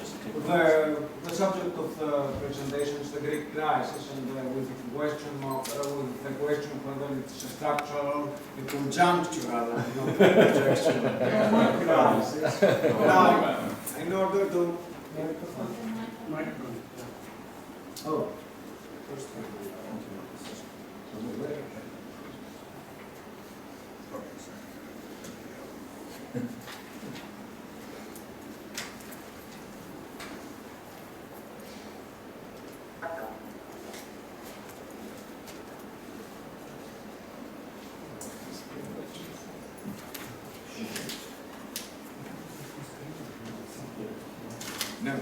The subject of the presentation is the Greek crisis, and with the question whether it's a structural, a conjunctural, and not conjectural crisis. Now, in order to oh, first no.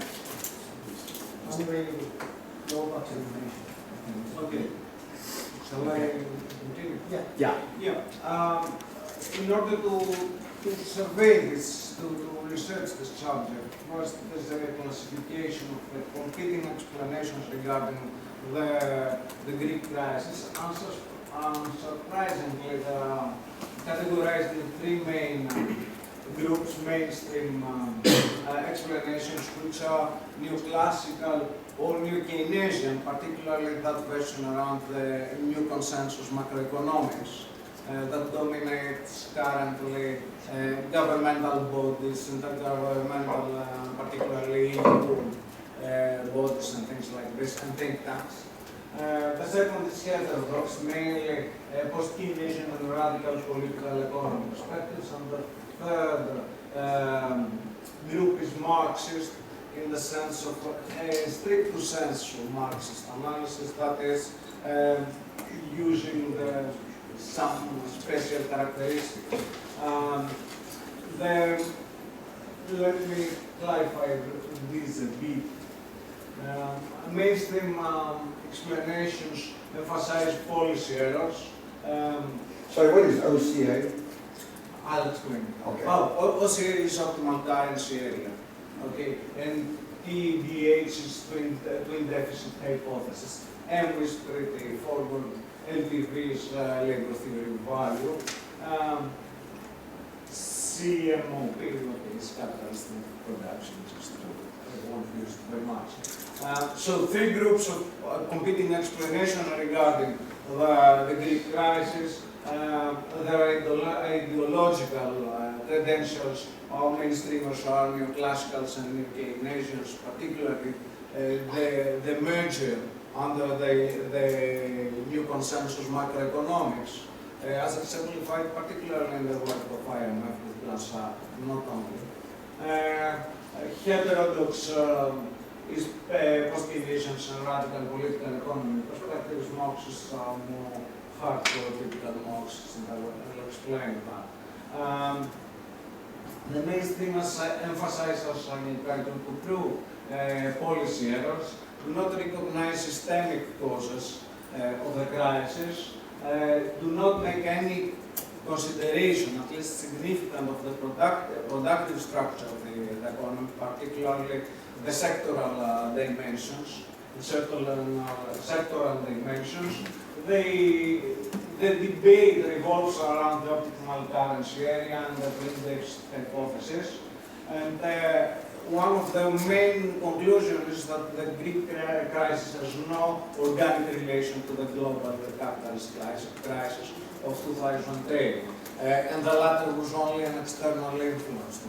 Okay. Shall I continue? Yeah. In order to survey this, to research this subject, first there's a classification of the competing explanations regarding the Greek crisis. Unsurprisingly, categorized in three main groups: mainstream explanations, which are neoclassical or neo-Keynesian, particularly that version around the new consensus macroeconomics that dominates currently governmental bodies, intergovernmental, particularly EU bodies and things like this, and think tanks. The second is heterodox, mainly post-Keynesian and radical political economy perspectives, and the third group is Marxist, in the sense of a stricto sensu Marxist analysis, that is, using some special characteristics. Let me clarify this a bit. Mainstream explanations emphasize policy errors. Sorry, what is OCA? I'll explain. Okay. OCA is optimal currency area. Okay, and TDH is twin deficit hypothesis. M is pretty forward. LTV is labor theory value. CMOP is capitalist production, just I won't use it very much. So three groups of competing explanations regarding the Greek crisis. Their ideological credentials are mainstreamers, are neoclassicals and neo-Keynesians, particularly the merger under the new consensus macroeconomics, as exemplified particularly in the work of IMF with Blanchard, not only. Heterodox is post-Keynesians and radical political economy perspectives. Marxists are more hardcore typical Marxists, and I will explain that. The mainstreamers emphasize, as I tried to prove, policy errors, do not recognize systemic causes of the crisis, do not make any consideration, at least significant, of the productive structure of the economy, particularly the sectoral dimensions, sectoral dimensions. The debate revolves around the optimal currency area and the index hypothesis. And one of the main conclusions is that the Greek crisis has no organic relation to the global capitalist crisis of 2008. And the latter was only an external influence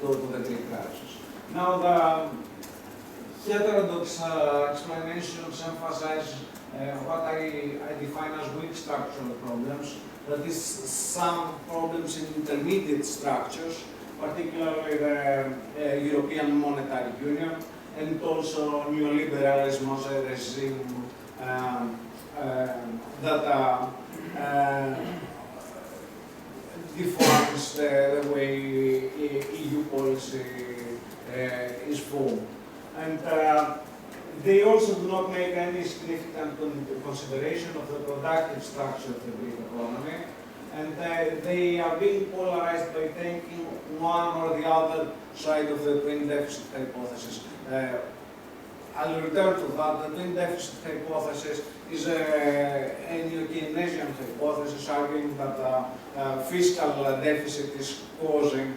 to the Greek crisis. Now, the heterodox explanations emphasize what I define as weak structural problems, that is, some problems in intermediate structures, particularly the European Monetary Union, and also neoliberalism as a regime that defines the way EU policy is formed. And they also do not make any significant consideration of the productive structure of the Greek economy, and they are being polarized by taking one or the other side of the twin deficit hypothesis. I'll return to that. The twin deficit hypothesis is a neo-Keynesian hypothesis, arguing that fiscal deficit is causing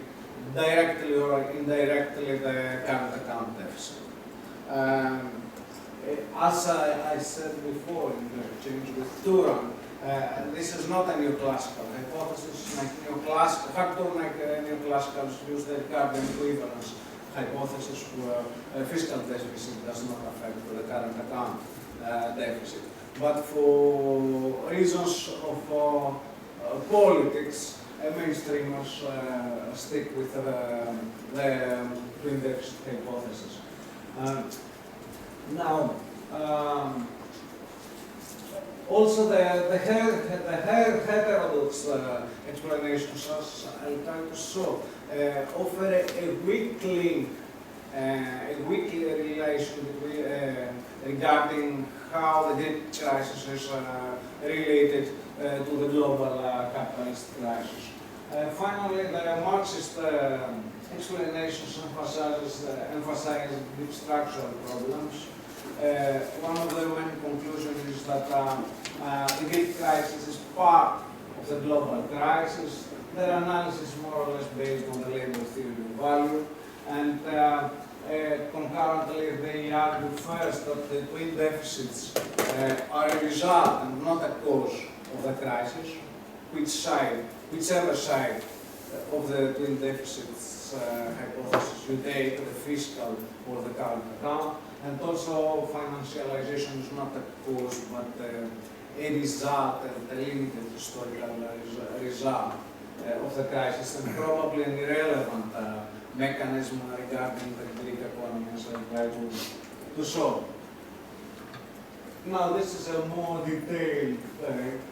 directly or indirectly the current account deficit. As I said before in the exchange with Turan, this is not a neoclassical hypothesis. Like neoclassicals use the Ricardian equivalence hypothesis where fiscal deficit does not affect the current account deficit. But for reasons of politics, mainstreamers stick with the twin deficit hypothesis. Now, also the heterodox explanations, as I'll try to show, offer a weak link, a weak relation between, regarding how the Greek crisis is related to the global capitalist crisis. Finally, the Marxist explanations emphasize deep structural problems. One of the main conclusions is that the Greek crisis is part of the global crisis. Their analysis is more or less based on the labor theory of value, and concurrently they argue first that the twin deficits are a result and not a cause of the crisis, whichever side of the twin deficits hypothesis you take, the fiscal or the current account. And also financialization is not a cause but a result, a limited historical result of the crisis, and probably an irrelevant mechanism regarding the Greek economy, as I try to show. Now, this is a more detailed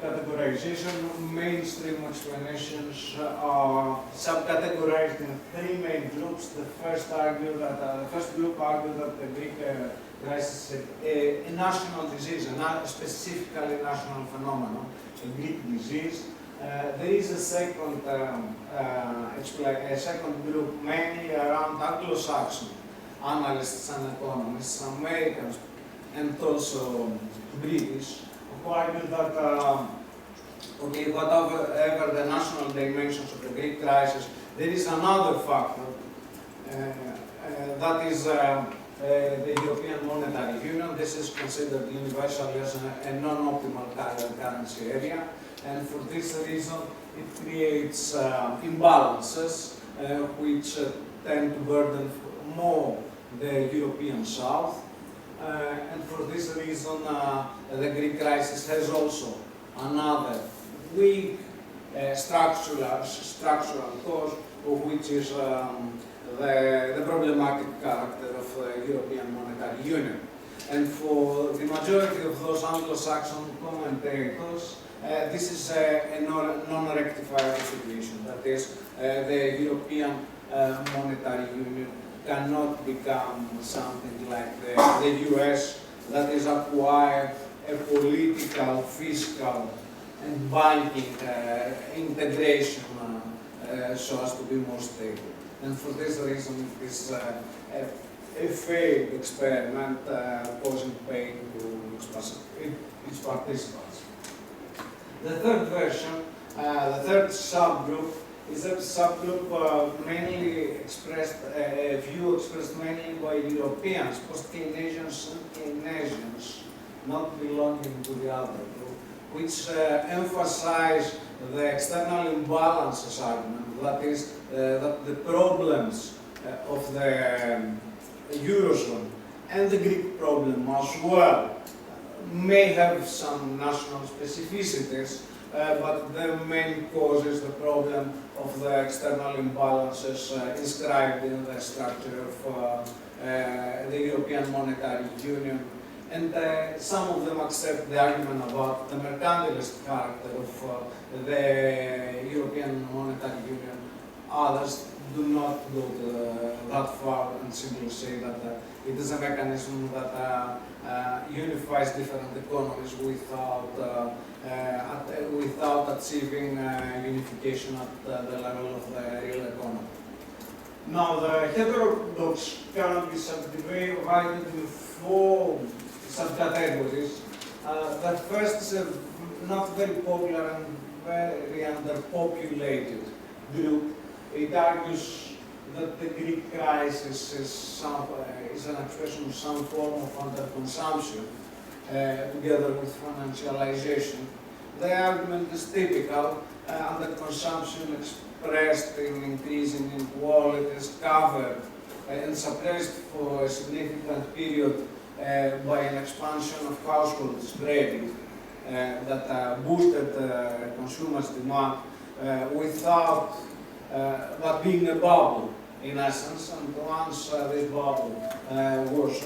categorization. Mainstream explanations are subcategorized in three main groups. The first group argued that the Greek crisis is a national disease, a specifically national phenomenon, a Greek disease. There is a second group, mainly around Anglo-Saxon analysts and economists, Americans, and also British, who argue that okay, whatever the national dimensions of the Greek crisis, there is another factor, that is the European Monetary Union. This is considered universally as a non-optimal currency area, and for this reason it creates imbalances which tend to burden more the European South. And for this reason, the Greek crisis has also another weak structural cause, which is the problematic character of the European Monetary Union. And for the majority of those Anglo-Saxon commentators, this is a non-rectifiable situation. That is, the European Monetary Union cannot become something like the US, that is acquire a political, fiscal, and banking integration so as to be more stable. And for this reason, it is a failed experiment causing pain to its participants. The third version, the third subgroup, is that subgroup mainly expressed, a view expressed mainly by Europeans, post-Keynesians and Keynesians, not belonging to the other group, which emphasize the external imbalances argument, that is, that the problems of the Eurozone and the Greek problem as well may have some national specificities, but the main cause is the problem of the external imbalances inscribed in the structure of the European Monetary Union. And some of them accept the argument about the mercantilist character of the European Monetary Union. Others do not go that far and simply say that it is a mechanism that unifies different economies without achieving unification at the level of the real economy. Now, the heterodox can be subdivided into four subcategories. The first is a not very popular and very underpopulated group. It argues that the Greek crisis is an expression of some form of underconsumption together with financialization. The argument is typical. Underconsumption expressed in increasing inequalities, covered and suppressed for a significant period by an expansion of households' credit that boosted consumers' demand without that being a bubble, in essence. And once this bubble was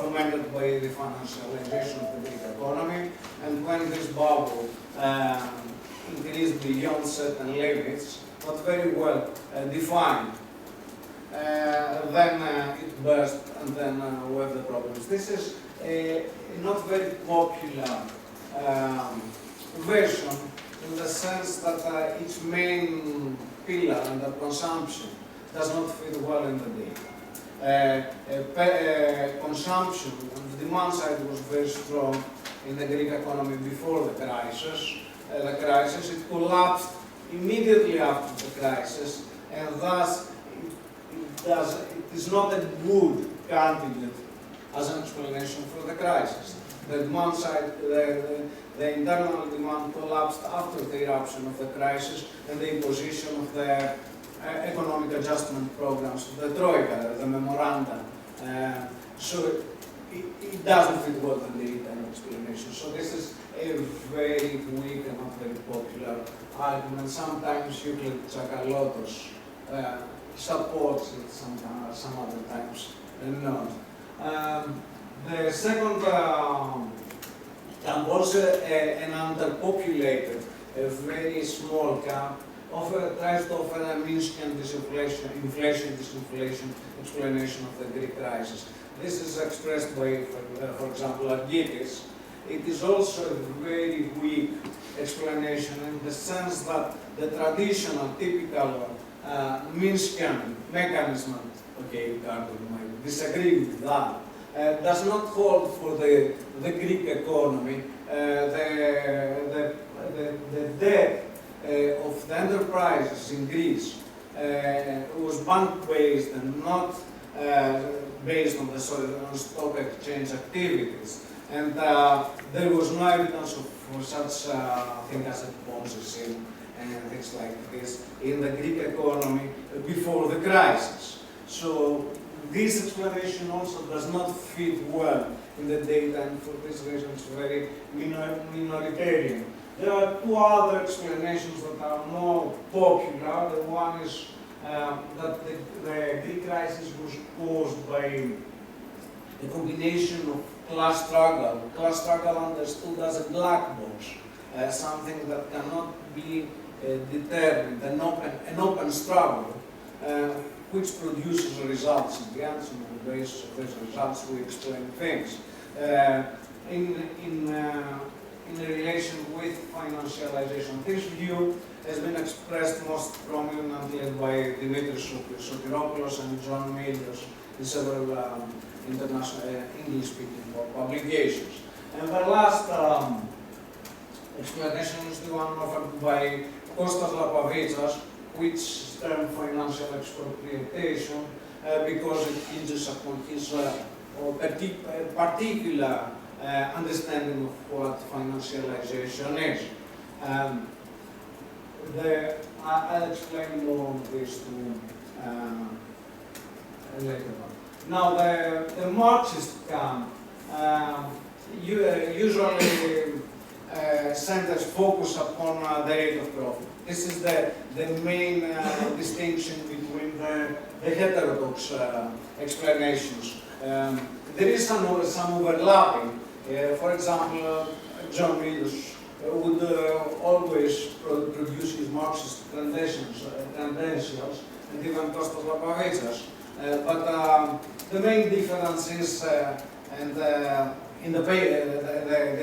fomented by the financialization of the Greek economy, and when this bubble increased beyond certain limits, not very well defined, then it burst, and then we have the problems. This is a not very popular version, in the sense that its main pillar under consumption does not fit well in the data. Consumption on the demand side was very strong in the Greek economy before the crisis. It collapsed immediately after the crisis, and thus it is not a good candidate as an explanation for the crisis. The demand side, the internal demand collapsed after the eruption of the crisis and the imposition of the economic adjustment programs of the Troika, the memoranda. So it doesn't fit well in the internal explanation. So this is a very weak and not very popular argument. Sometimes Euclid Tsakalotos supports it, some other times not. The second camp, also an underpopulated, a very small camp, tries to offer a Minskian disinflation explanation of the Greek crisis. This is expressed by, for example, Argytis. It is also a very weak explanation in the sense that the traditional, typical Minskian mechanism, okay, Ricardo, you might disagree with that, does not hold for the Greek economy. The debt of the enterprises in Greece was bank-based and not based on the stock exchange activities. And there was no evidence for such thing as a Ponzi scheme and things like this in the Greek economy before the crisis. So this explanation also does not fit well in the data, and for this reason it's very minoritarian. There are two other explanations that are more popular. The one is that the Greek crisis was caused by a combination of class struggle understood as a black box, something that cannot be determined, an open struggle, which produces results in the end, and on the basis of those results we explain things. In relation with financialization, this view has been expressed most prominently by Dimitris Sotiropoulos and John Milios in several international English-speaking publications. And the last explanation is the one offered by Kostas Lapavitsas, which termed financial expropriation because it hinges upon his particular understanding of what financialization is. I'll explain more of this later on. Now, the Marxist camp usually centers focus upon the rate of profit. This is the main distinction between the heterodox explanations. There is some overlapping. For example, John Milios would always produce his Marxist credentials, and even Kostas Lapavitsas. But the main difference is, in the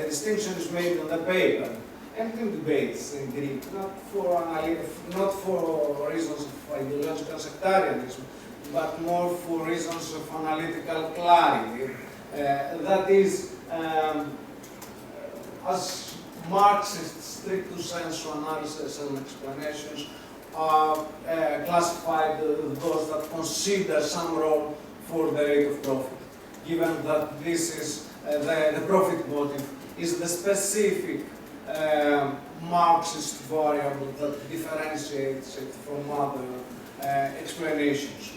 distinction is made in the paper and in debates in Greek, not for reasons of ideological sectarianism, but more for reasons of analytical clarity. That is, as Marxist stricto sensu analysis and explanations classified those that consider some role for the rate of profit, given that this is the profit motive is the specific Marxist variable that differentiates it from other explanations.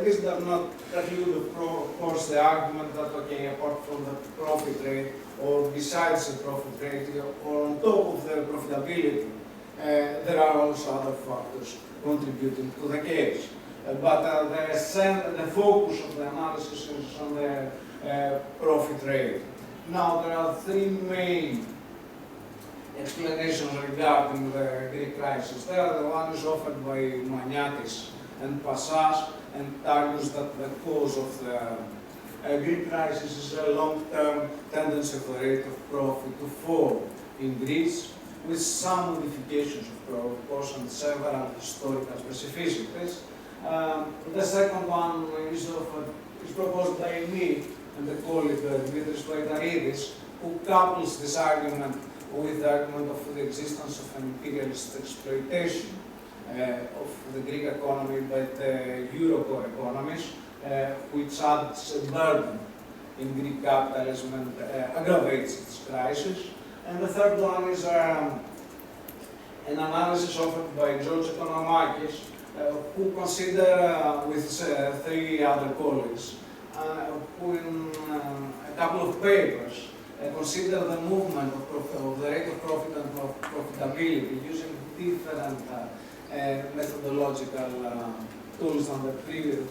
This does not preclude, of course, the argument that, okay, apart from the profit rate, or besides the profit rate, or on top of the profitability, there are also other factors contributing to the case. But the focus of the analysis is on the profit rate. Now, there are three main explanations regarding the Greek crisis. There, the one is offered by Maniatis and Passas, and argues that the cause of the Greek crisis is a long-term tendency of the rate of profit to fall in Greece, with some modifications of course and several historical specificities. The second one is proposed by me and the colleague Dimitris Paitaridis, who couples this argument with the argument of the existence of an imperialist exploitation of the Greek economy by the Euro-core economies, which adds a burden in Greek capitalism and aggravates its crisis. And the third one is an analysis offered by George Economakis, who consider, with three other colleagues, who in a couple of papers consider the movement of the rate of profit and of profitability using different methodological tools than the two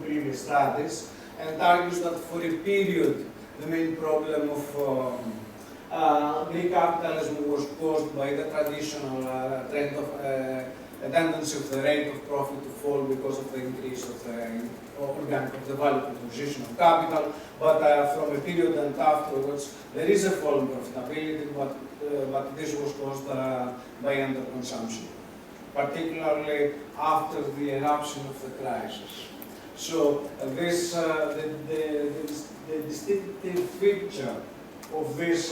previous studies, and argues that for a period the main problem of Greek capitalism was caused by the traditional trend of tendency of the rate of profit to fall because of the increase of the value proposition of capital, but from a period and afterwards there is a fall in profitability, but this was caused by underconsumption, particularly after the eruption of the crisis. So this the distinctive feature of this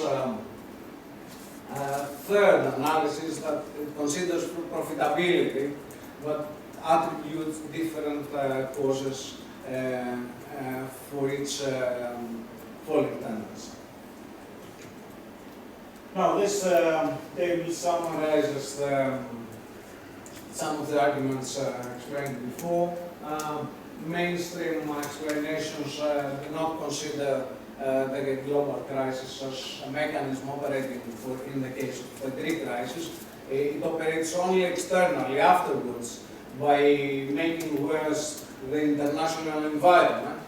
third analysis that considers profitability, but attributes different causes for each falling tendency. Now, this table summarizes some of the arguments explained before. Mainstream explanations do not consider the global crisis as a mechanism operating in the case of the Greek crisis. It operates only externally afterwards by making worse the international environment.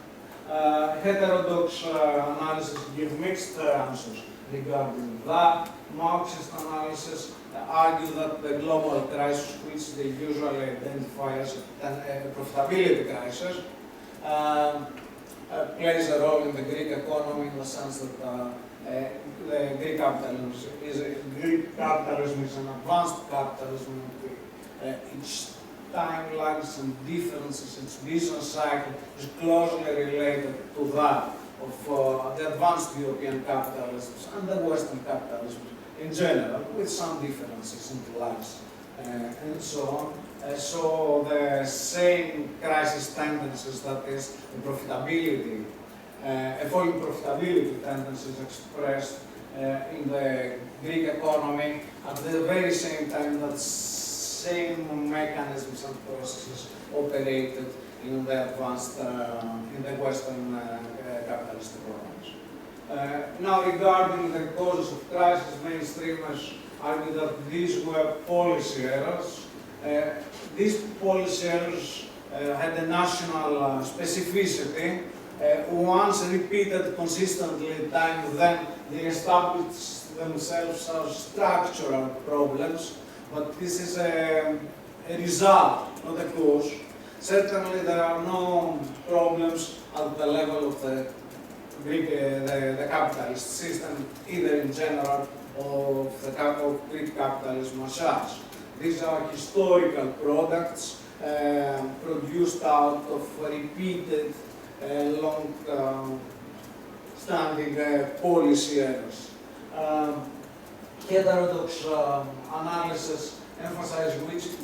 Heterodox analysis give mixed answers regarding that. Marxist analysis argue that the global crisis, which they usually identify as a profitability crisis, plays a role in the Greek economy in the sense that the Greek capitalism is an advanced capitalism. Its time lags and differences, its business cycle is closely related to that of the advanced European capitalisms and the Western capitalism in general, with some differences in the lives and so on. So the same crisis tendencies, that is, the profitability, a falling profitability tendencies expressed in the Greek economy at the very same time that same mechanisms and processes operated in the advanced, in the Western capitalist economies. Now, regarding the causes of crisis, mainstreamers argue that these were policy errors. These policy errors had a national specificity. Once repeated consistently time, then they established themselves as structural problems, but this is a result, not a cause. Certainly there are no problems at the level of the Greek, the capitalist system, either in general or of Greek capitalism as such. These are historical products produced out of repeated long-standing policy errors. Heterodox analysis emphasize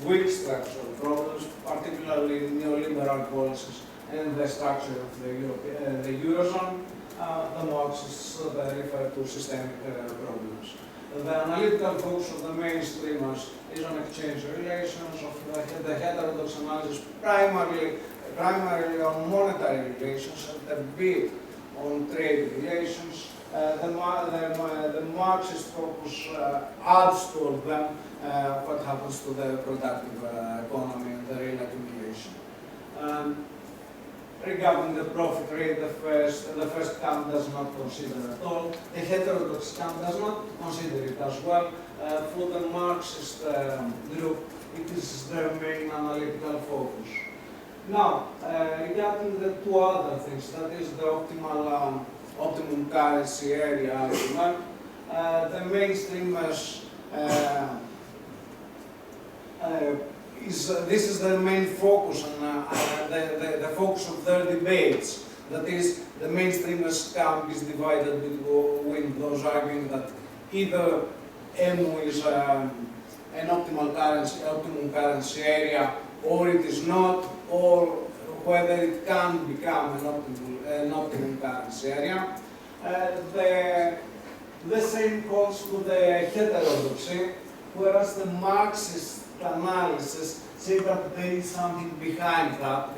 weak structural problems, particularly neoliberal policies and the structure of the Eurozone. The Marxists refer to systemic problems. The analytical focus of the mainstreamers is on exchange relations, of the heterodox analysis primarily on monetary relations and a bit on trade relations. The Marxist focus adds to all of them what happens to the productive economy and the real accumulation. Regarding the profit rate, the first camp does not consider at all. The heterodox camp does not consider it as well. For the Marxist group, it is their main analytical focus. Now, regarding the two other things, that is the optimum currency area argument, the mainstreamers this is the main focus on the focus of their debates. That is, the mainstreamers camp is divided between those arguing that either EMU is an optimum currency area, or it is not, or whether it can become an optimum currency area. The same calls to the heterodoxy, whereas the Marxist analysis say that there is something behind that,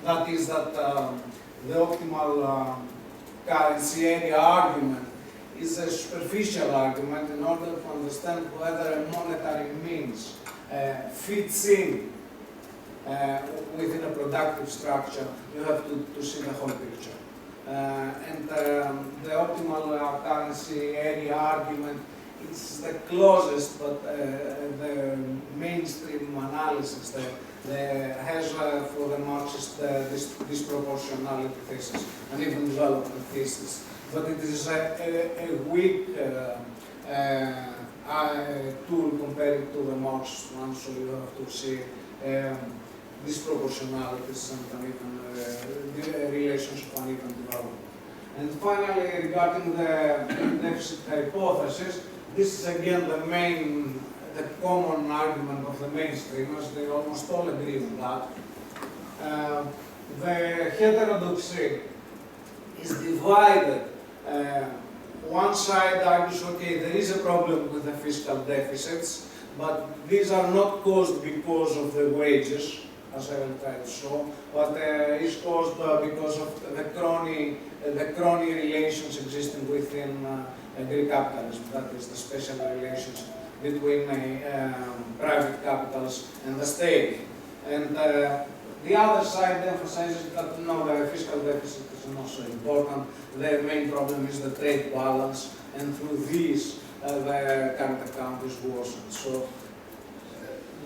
that is that the optimal currency area argument is a superficial argument in order to understand whether a monetary means fits in within a productive structure. You have to see the whole picture. And the optimal currency area argument is the closest, but the mainstream analysis has for the Marxist disproportionality thesis, and even development thesis. But it is a weak tool compared to the Marxist one, so you have to see disproportionalities and uneven relations of uneven development. And finally, regarding the deficit hypothesis, this is again the common argument of the mainstreamers. They almost all agree on that. The heterodoxy is divided. One side argues, okay, there is a problem with the fiscal deficits, but these are not caused because of the wages, as I will try to show, but is caused because of the crony relations existing within Greek capitalism, that is the special relations between private capitals and the state. And the other side emphasizes that no, the fiscal deficit is not so important. Their main problem is the trade balance, and through this the current account is worsened. So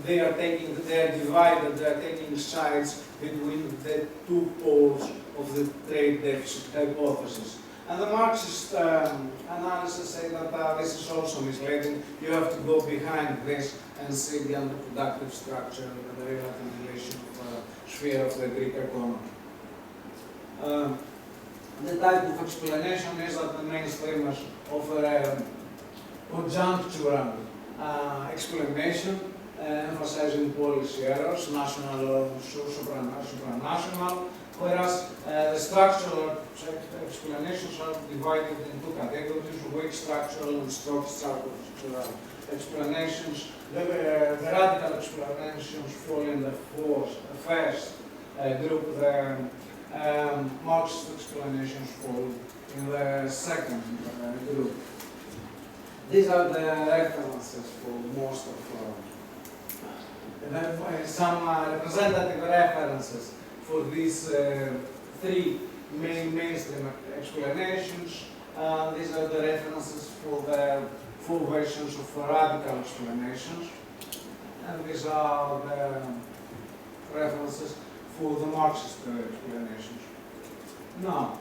they are divided, they are taking sides between the two poles of the trade deficit hypothesis. And the Marxist analysis say that this is also misleading. You have to go behind this and see the underproductive structure and the real accumulation of sphere of the Greek economy. The type of explanation is that the mainstreamers offer a conjunctural explanation, emphasizing policy errors, national or supranational, whereas the structural explanations are divided in two categories: weak structural and strong structural explanations. The radical explanations fall in the first group. The Marxist explanations fall in the second group. These are the references for most of some representative references for these three mainstream explanations. These are the references for the four versions of radical explanations, and these are the references for the Marxist explanations. Now,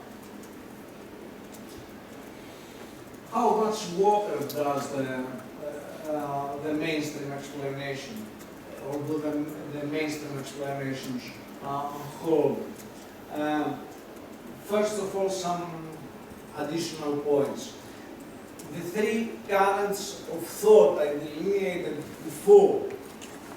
how much water does the mainstream explanation, or do the mainstream explanations hold? First of all, some additional points. the three currents of thought I delineated before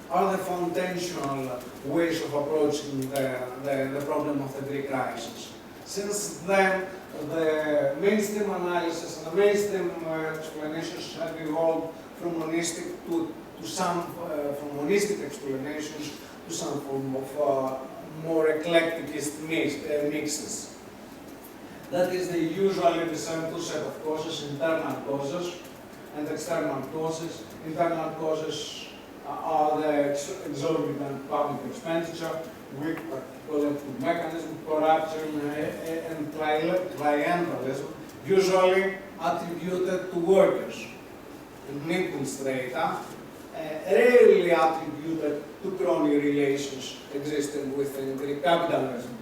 are the foundational ways of approaching the problem of the Greek crisis. Since then, the mainstream analysis and the mainstream explanations have evolved from monistic to some from monistic explanations to some form of more eclecticist mixes. That is usually the same two set of causes, internal causes and external causes. Internal causes are the exorbitant public expenditure, weak collective mechanism, corruption, and clientelism, usually attributed to workers and Mittelstrata, rarely attributed to crony relations existing within Greek capitalism.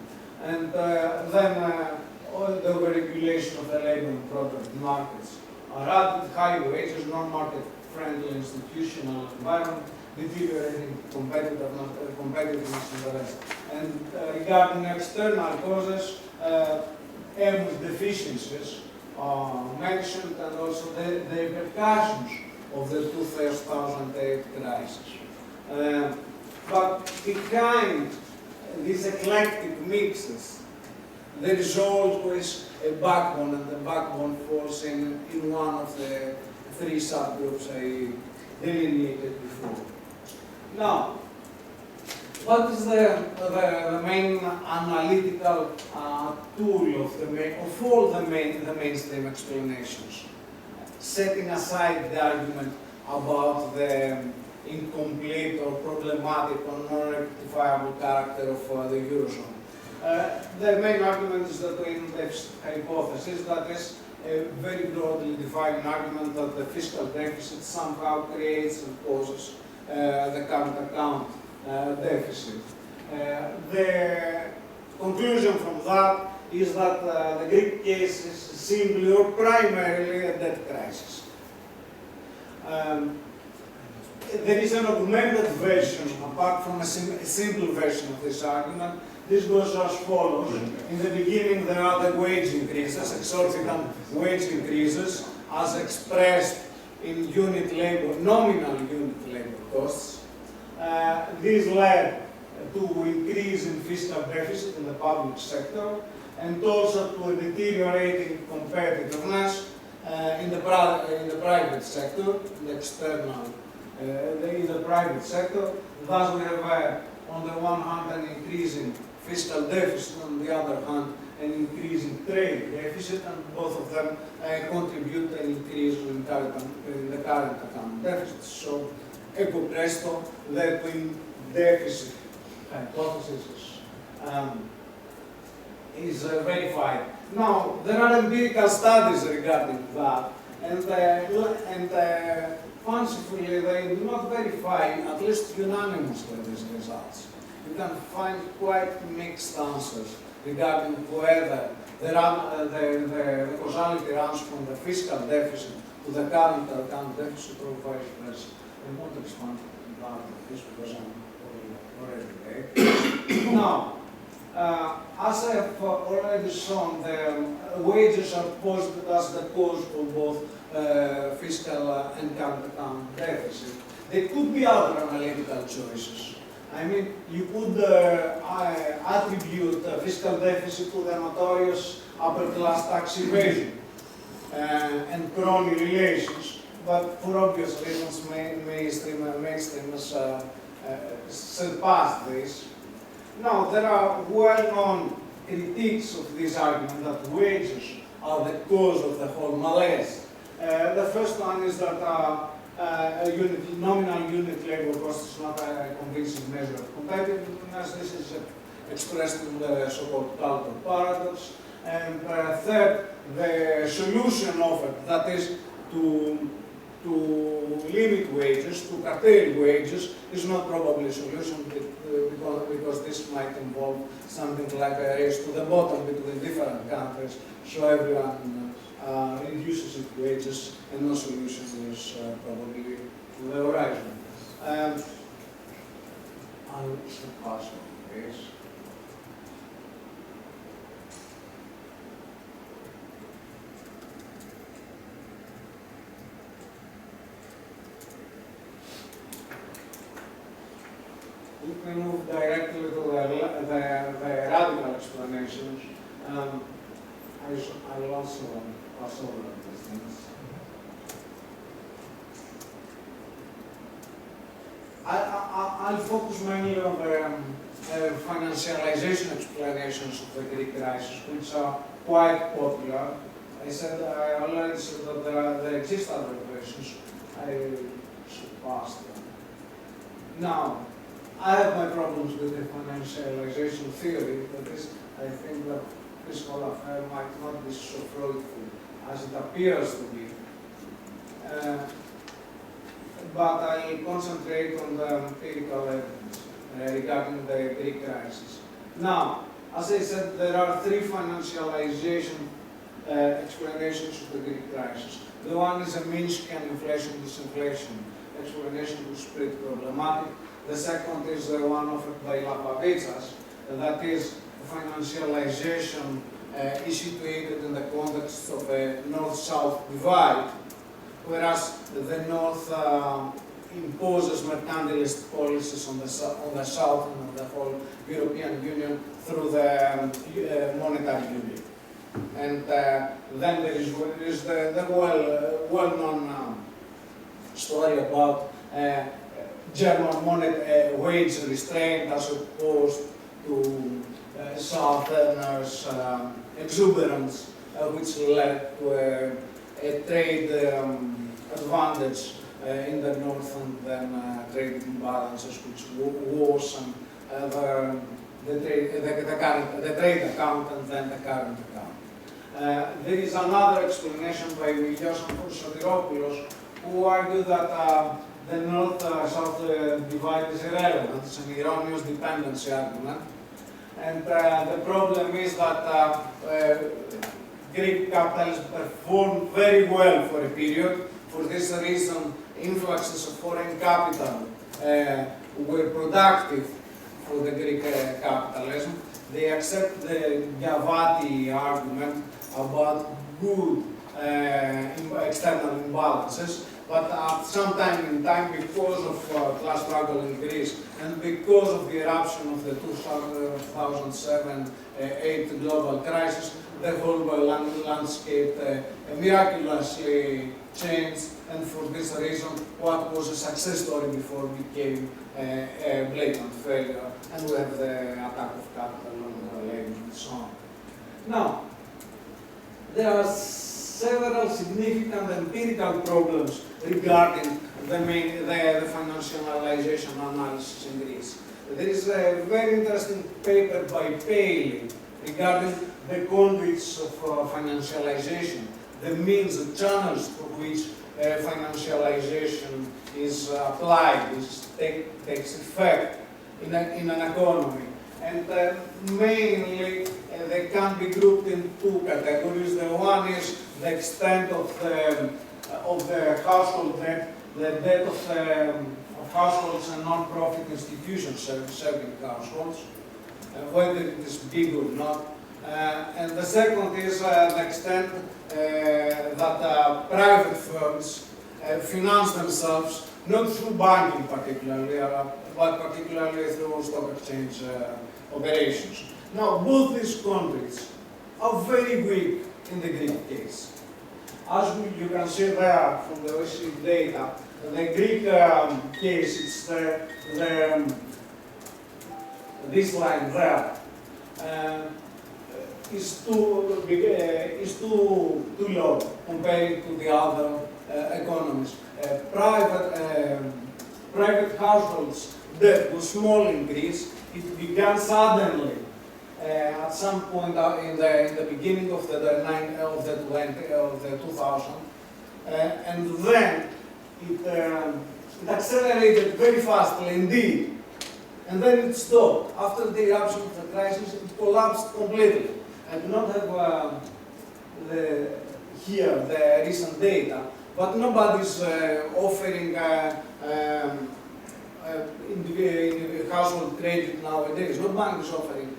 And then all the overregulation of the labor and product markets are added, high wages, non-market friendly institutional environment, deteriorating competitiveness and the rest. And regarding external causes, EMU's deficiencies are mentioned, and also the repercussions of the 2008 crisis. But behind these eclectic mixes, there is always a backbone, and the backbone falls in one of the three subgroups I delineated before. Now, what is the main analytical tool of all the mainstream explanations? Setting aside the argument about the incomplete or problematic or non-rectifiable character of the Eurozone. The main argument is the twin deficit hypothesis, that is a very broadly defined argument that the fiscal deficit somehow creates and causes the current account deficit. The conclusion from that is that the Greek case is simply or primarily a debt crisis. There is an augmented version, apart from a simple version of this argument. This goes as follows. In the beginning, there are the wage increases, exorbitant wage increases, as expressed in unit labor, nominal unit labor costs. This led to increase in fiscal deficit in the public sector, and also to a deteriorating competitiveness in the private sector, the external, in the private sector. Thus, we have on the one hand an increasing fiscal deficit, on the other hand an increasing trade deficit, and both of them contribute to an increase in the current account deficit. So, equo presto, the twin deficit hypothesis is verified. Now, there are empirical studies regarding that, and fancifully they do not verify, at least unanimously, these results. You can find quite mixed answers regarding whether the causality runs from the fiscal deficit to the current account deficit or vice versa. I won't expand on this because I'm already late. Now, as I have already shown, the wages are posited as the cause for both fiscal and current account deficit. There could be other analytical choices. I mean, you could attribute fiscal deficit to the notorious upper class tax evasion and crony relations, but for obvious reasons, mainstream has surpassed this. Now, there are well-known critiques of this argument that wages are the cause of the whole malaise. The first one is that nominal unit labor cost is not a convincing measure of competitiveness. This is expressed in the so-called Carlton paradox. And third, the solution offered, that is to limit wages, to curtail wages, is not probably a solution because this might involve something like a race to the bottom between different countries, so everyone reduces its wages and no solution is probably to the horizon. I'll pass on this. I'll also pass over these things. I'll focus mainly on the financialization explanations of the Greek crisis, which are quite popular. I already said that there exist other versions. I should pass them. Now, I have my problems with the financialization theory, but I think that this whole affair might not be so fruitful as it appears to be. But I'll concentrate on the empirical evidence regarding the Greek crisis. Now, as I said, there are three financialization explanations of the Greek crisis. The one is a Minsky inflation-disinflation explanation, which is pretty problematic. The second is the one offered by Lapavitsas, that is, financialization is situated in the context of a north-south divide, whereas the north imposes mercantilist policies on the south and on the whole European Union through the monetary union. And then there is the well-known story about German wage restraint as opposed to Southerners' exuberance, which led to a trade advantage in the north and then trade imbalances, which worsen the trade account and then the current account. There is another explanation by Milios and Sotiropoulos, who argue that the north-south divide is irrelevant. It's an erroneous dependency argument. And the problem is that Greek capitalism performed very well for a period. For this reason, influxes of foreign capital were productive for the Greek capitalism. They accept the Gavati argument about good external imbalances, but at some time in time, because of class struggle in Greece and because of the eruption of the 2007-8 global crisis, the whole landscape miraculously changed, and for this reason, what was a success story before became a blatant failure, and we have the attack of capital on the labor and so on. Now, there are several significant empirical problems regarding the financialization analysis in Greece. There is a very interesting paper by Paley regarding the conduits of financialization, the means, the channels for which financialization is applied, takes effect in an economy. And mainly, they can be grouped in two categories. The one is the extent of the household debt, the debt of households and non-profit institutions serving households, whether it is big or not. And the second is the extent that private firms finance themselves, not through banking particularly, but particularly through stock exchange operations. Now, both these countries are very weak in the Greek case. As you can see there from the OECD data, the Greek case, it's this line there, is too low compared to the other economies. Private households debt was small in Greece. It began suddenly at some point in the beginning of the 2000, and then it accelerated very fastly indeed, and then it stopped. After the eruption of the crisis, it collapsed completely. I do not have here the recent data, but nobody's offering household credit nowadays. No bank is offering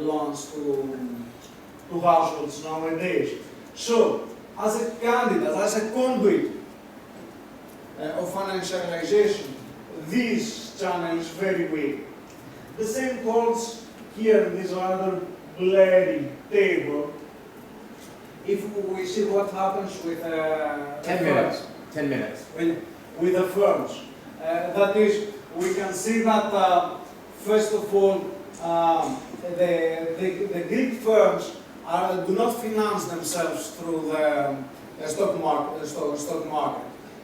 loans to households nowadays. So, as a candidate, as a conduit of financialization, this channel is very weak. The same holds here in this other blurry table, if we see what happens with 10 minutes. 10 minutes. With the firms. That is, we can see that, first of all, the Greek firms do not finance themselves through the stock market.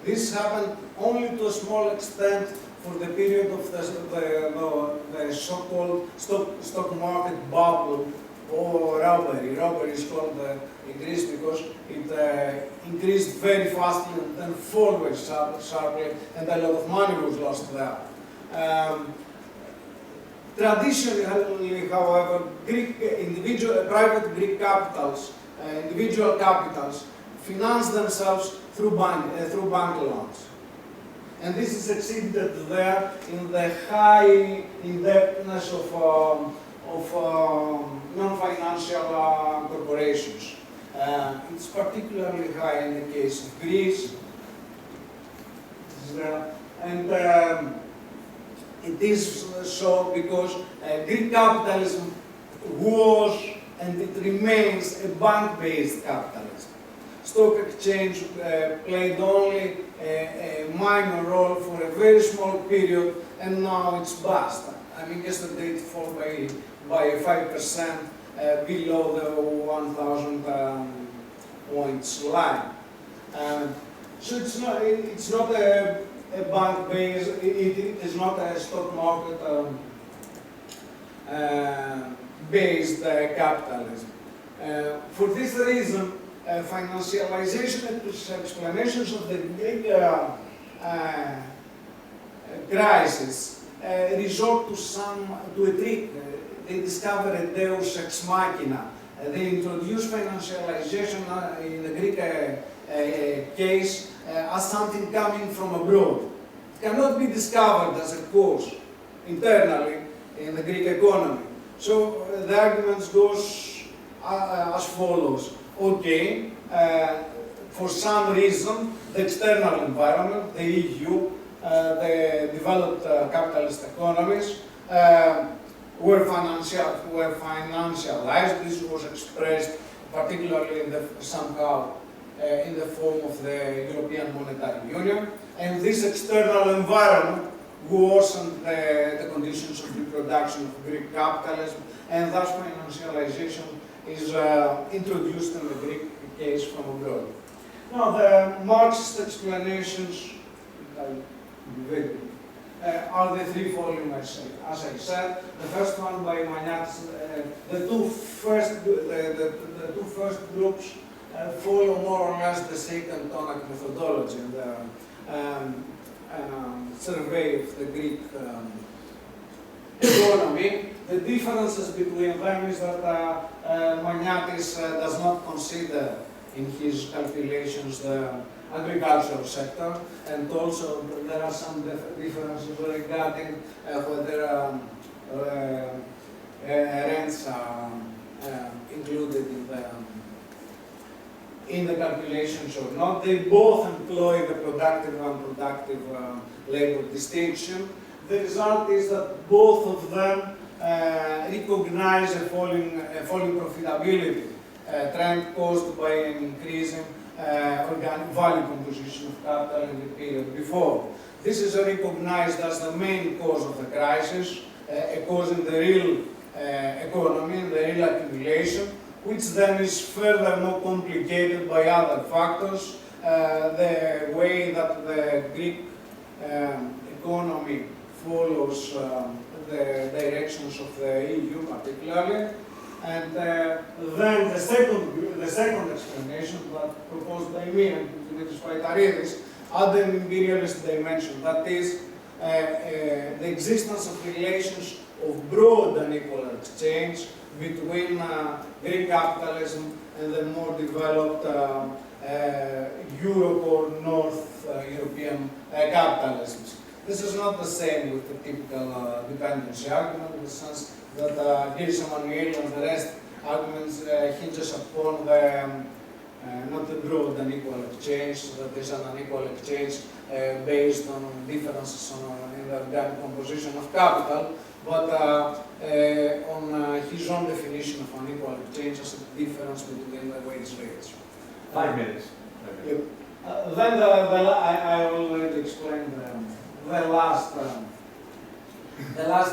This happened only to a small extent for the period of the so-called stock market bubble or robbery. Robbery is called in Greece because it increased very fast and then fall very sharply, and a lot of money was lost there. Traditionally, however, private Greek capitals, individual capitals, finance themselves through bank loans. And this is exhibited there in the high indebtedness of non-financial corporations. It's particularly high in the case of Greece. And it is so because Greek capitalism was and it remains a bank-based capitalism. Stock exchange played only a minor role for a very small period, and now it's bust. I mean, yesterday it fell by 5% below the 1,000 points line. So it's not a bank-based, it is not a stock market based capitalism. For this reason, financialization and explanations of the Greek crisis resort to a trick. They discover a deus ex machina. They introduce financialization in the Greek case as something coming from abroad. It cannot be discovered as a cause internally in the Greek economy. So the argument goes as follows. Okay, for some reason, the external environment, the EU, the developed capitalist economies, were financialized. This was expressed particularly somehow in the form of the European Monetary Union. And this external environment worsened the conditions of reproduction of Greek capitalism, and thus financialization is introduced in the Greek case from abroad. Now, the Marxist explanations are the three following, as I said. The first one by Maniatis, the two first groups follow more or less the second tonic methodology and the survey of the Greek economy. The differences between them is that Maniatis does not consider in his calculations the agricultural sector, and also there are some differences regarding whether rents are included in the calculations or not. They both employ the productive and unproductive labor distinction. The result is that both of them recognize a falling profitability trend caused by an increasing organic value composition of capital in the period before. This is recognized as the main cause of the crisis, a cause in the real economy, in the real accumulation, which then is furthermore complicated by other factors, the way that the Greek economy follows the directions of the EU particularly. And then the second explanation that proposed by me and Dimitris Paitaridis, add an imperialist dimension, that is the existence of relations of broad and equal exchange between Greek capitalism and the more developed Europe or North European capitalisms. This is not the same with the typical dependency argument, in the sense that Gilles Emmanuel and the rest arguments hinges upon the not the broad and equal exchange, that is an unequal exchange based on differences in the organic composition of capital, but on his own definition of unequal exchange as a difference between the wage rates. 5 minutes. Then I already explained the last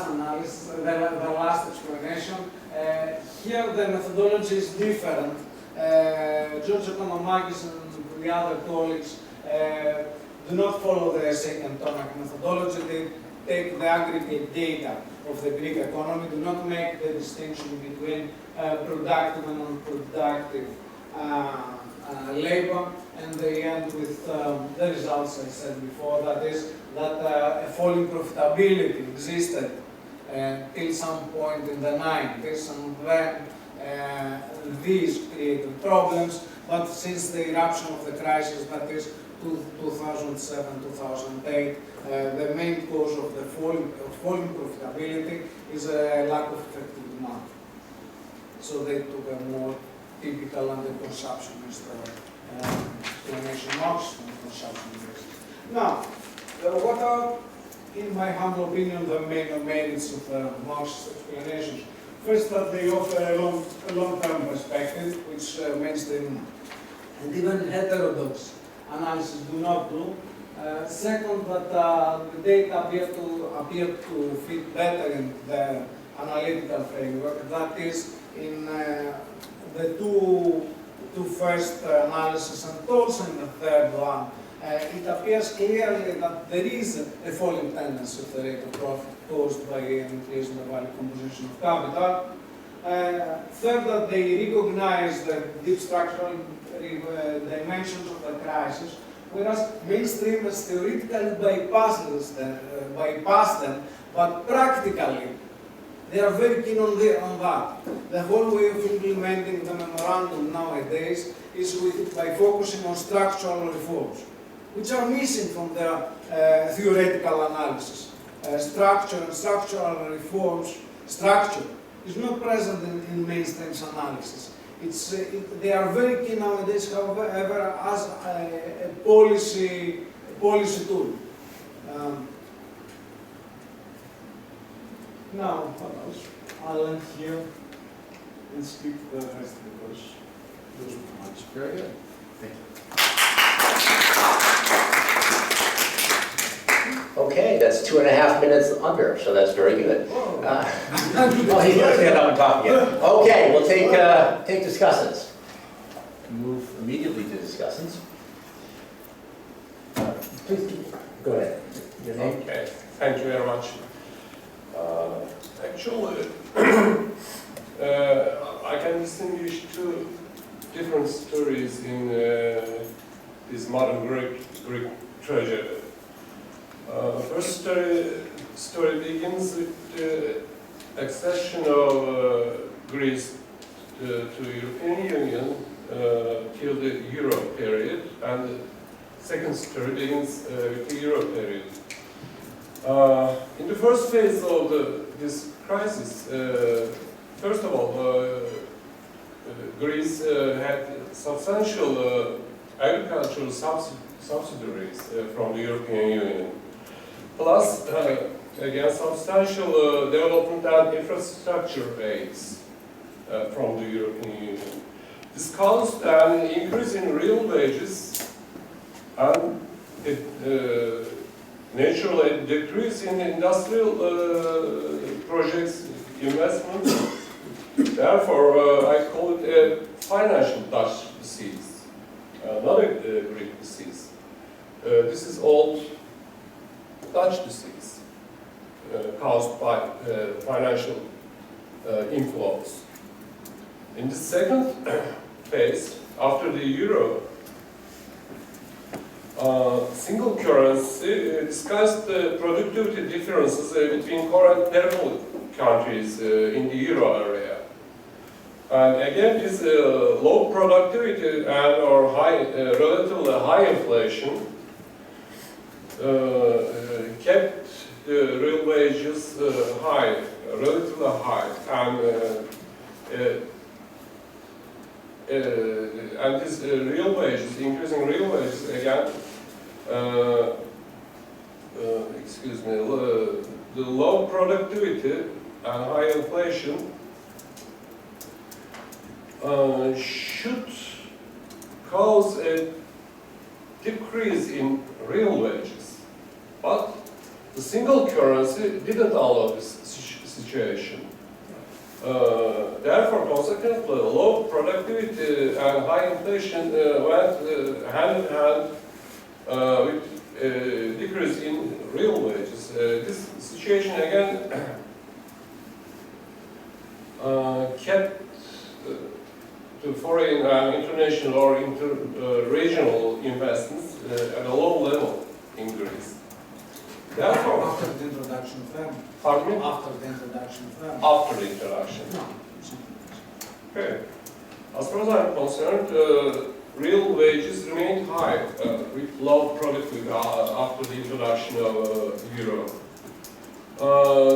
analysis, the last explanation. Here the methodology is different. George Economakis and the other colleagues do not follow the second Tomac methodology. They take the aggregate data of the Greek economy, do not make the distinction between productive and unproductive labor, and they end with the results I said before, that is, that a falling profitability existed till some point in the 90s, and then these created problems, but since the eruption of the crisis, that is 2007-2008, the main cause of the falling profitability is a lack of effective demand. So they took a more typical under-consumptionist explanation, Marxist consumptionist. Now, what are, in my humble opinion, the main merits of Marxist explanations? First, that they offer a long-term perspective, which mainstream and even heterodox analysis do not do. Second, that the data appear to fit better in the analytical framework. That is, in the two first analysis and also in the third one, it appears clearly that there is a falling tendency of the rate of profit caused by an increase in the value composition of capital. Third, that they recognize the deep structural dimensions of the crisis, whereas mainstreamers theoretically bypass them, but practically they are very keen on that. The whole way of implementing the memorandum nowadays is by focusing on structural reforms, which are missing from their theoretical analysis. Structure and structural reforms, structure is not present in mainstream's analysis. They are very keen nowadays, however, as a policy tool. Now, I'll end here and skip the rest because those are much. Very good. Thank you. Okay, that's 2.5 minutes under, so that's very good. Oh, He's going to stand up and talk again. Okay, we'll take discussants. Move immediately to discussants. Please, go ahead. Your name? Okay, thank you very much. Actually, I can distinguish two different stories in this modern Greek tragedy. First story begins with the accession of Greece to European Union till the Euro period, and the second story begins with the Euro period. In the first phase of this crisis, first of all, Greece had substantial agricultural subsidies from the European Union. Plus, again, substantial development and infrastructure aids from the European Union. This caused an increase in real wages and naturally decrease in industrial projects investments. Therefore, I call it a financial Dutch disease, not a Greek disease. This is old Dutch disease caused by financial inflows. In the second phase, after the euro, single currency discussed the productivity differences between core and peripheral countries in the euro area. And again, this low productivity and or relatively high inflation kept the real wages high, relatively high, and this real wages, increasing real wages again, the low productivity and high inflation should cause a decrease in real wages. But the single currency didn't allow this situation. Therefore, consequently, low productivity and high inflation went hand in hand with decrease in real wages. This situation again kept to foreign and international or regional investments at a low level in Greece. Therefore, After the introduction of them. pardon me? After the introduction of them. After the introduction. No. Okay. As far as I'm concerned, real wages remained high with low productivity after the introduction of euro.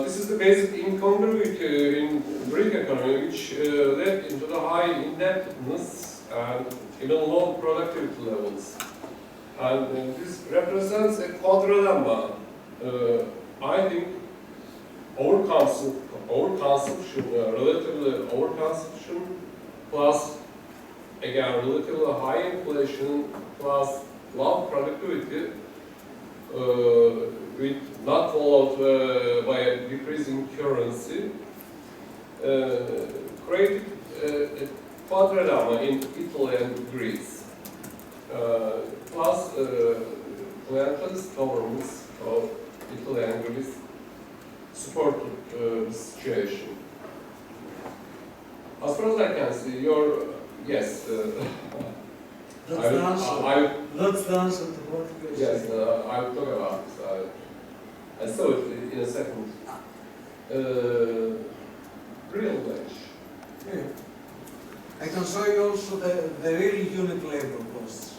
This is the basic incongruity in Greek economy, which led into the high indebtedness and even low productivity levels. And this represents a quadrilemma. I think overconsumption, relatively overconsumption, plus again relatively high inflation, plus low productivity, with not followed by a decreasing currency, created a quadrilemma in Italy and Greece. Plus clientelist governments of Italy and Greece supported the situation. As far as I can see, yes. That's the answer. That's the answer to what you Yes, said. I will talk about it. I saw it in a second. Real wage. Yeah. I can show you also the real unit labor costs,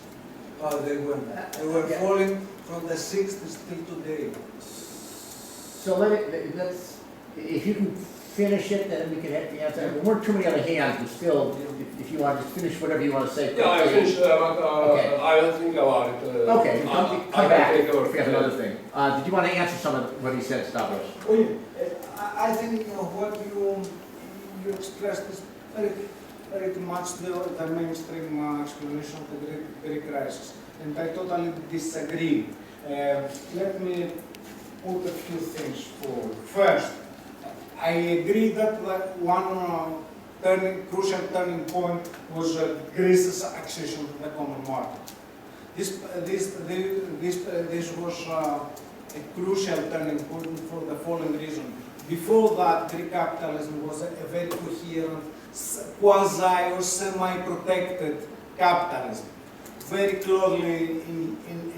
how they went. They were falling from the 60s till today. So let's, if you can finish it, then we can have the answer. There weren't too many other hands, but still, if you want to finish whatever you want to say. Yeah, I finished, but Okay. I will think about it. Okay, come back if over. you have another thing. Did you want to answer some of what he said, Stavros? Oh yeah, I think what you expressed is very much the mainstream explanation of the Greek crisis, and I totally disagree. Let me put a few things forward. First, I agree that one crucial turning point was Greece's accession to the common market. This was a crucial turning point for the following reason. Before that, Greek capitalism was a very coherent, quasi or semi-protected capitalism, very closely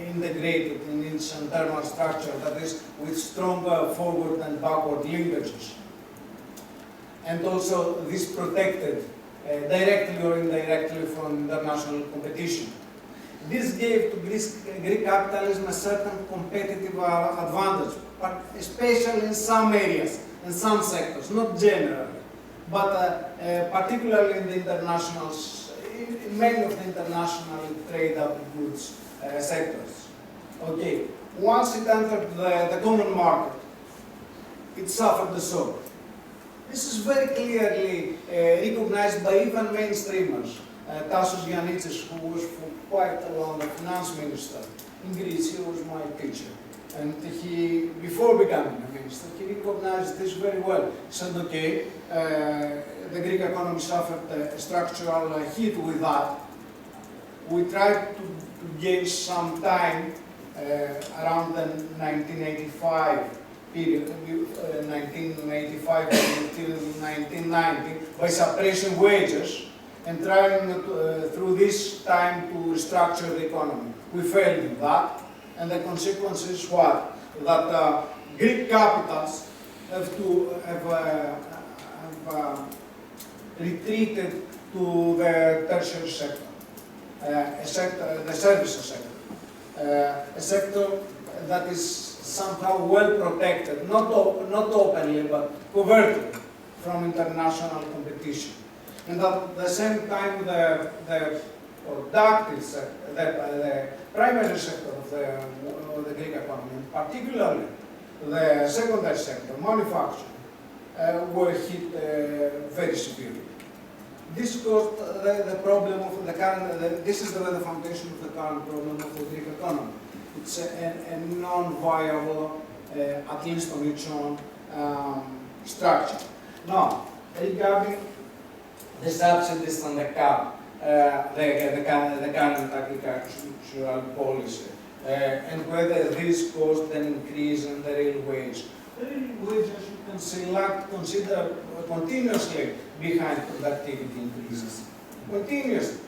integrated in its internal structure, that is, with strong forward and backward linkages. And also this protected directly or indirectly from international competition. This gave to Greek capitalism a certain competitive advantage, but especially in some areas, in some sectors, not generally, but particularly in the international, in many of the international trade of goods sectors. Okay, once it entered the common market, it suffered the shock. This is very clearly recognized by even mainstreamers. Tassos Giannitsis, who was for quite a long the finance minister in Greece, he was my teacher. And he, before becoming a minister, he recognized this very well. He said, okay, the Greek economy suffered a structural hit with that. We tried to gain some time around the 1985 period, 1985 until 1990, by suppressing wages and trying through this time to restructure the economy. We failed in that, and the consequence is what? That Greek capitals have retreated to the tertiary sector, the services sector, a sector that is somehow well protected, not openly, but covertly from international competition. And at the same time, the productive sector, the primary sector of the Greek economy, particularly the secondary sector, manufacturing, were hit very severely. This caused the problem of the current, this is the foundation of the current problem of the Greek economy. It's a non-viable, at least on its own, structure. Now, regarding the subsidies and the cap, the current agricultural policy, and whether this caused an increase in the real wage. The real wages you can consider continuously behind productivity increases. Continuously.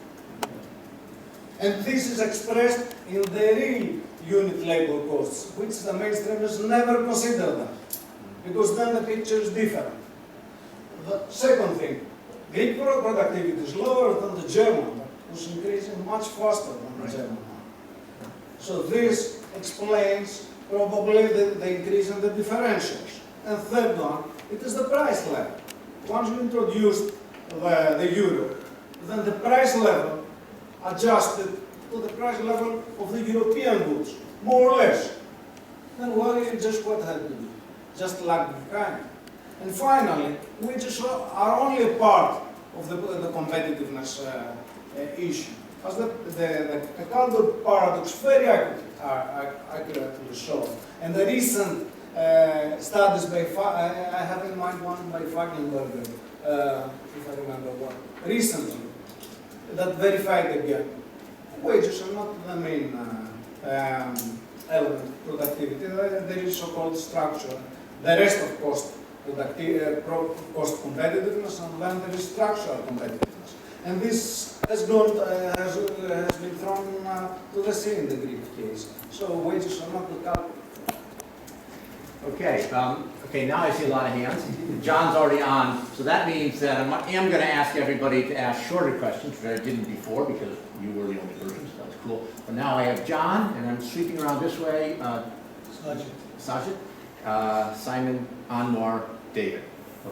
And this is expressed in the real unit labor costs, which the mainstreamers never consider them, because then the picture is different. The second thing, Greek productivity is lower than the German, who's increasing much faster than the German one. So this explains probably the increase in the differentials. And third one, it is the price level. Once you introduced the euro, then the price level adjusted to the price level of the European goods, more or less. Then wages what had to do? Just lag behind. And finally, wages are only a part of the competitiveness issue. As the Calder paradox very accurately shows. And the recent studies by, I have in mind one by Fagenberger, if I remember well, recently, that verified again. Wages are not the main element of productivity. There is so-called structure. The rest of cost competitiveness, and then there is structural competitiveness. And this has been thrown to the sea in the Greek case. So wages are not the culprit. Okay, okay, now I see a lot of hands. John's already on, so that means that I am going to ask everybody to ask shorter questions, which I didn't before because you were the only person, so that's cool. But now I have John, and I'm sweeping around this way. Sajid, Simon, Anwar, David.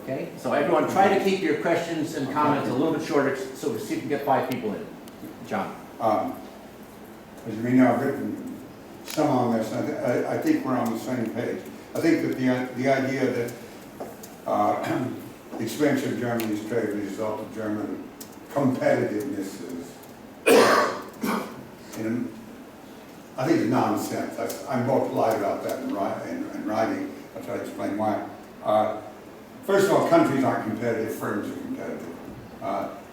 Okay, so everyone try to keep your questions and comments a little bit shorter so we see if we can get 5 people in. John. As you may know, I've written some on this, and I think we're on the same page. I think that the idea that the expansion of Germany's trade as a result of German competitiveness is, I think it's nonsense. I'm more polite about that in writing. I'll try to explain why. First of all, countries aren't competitive, firms are competitive.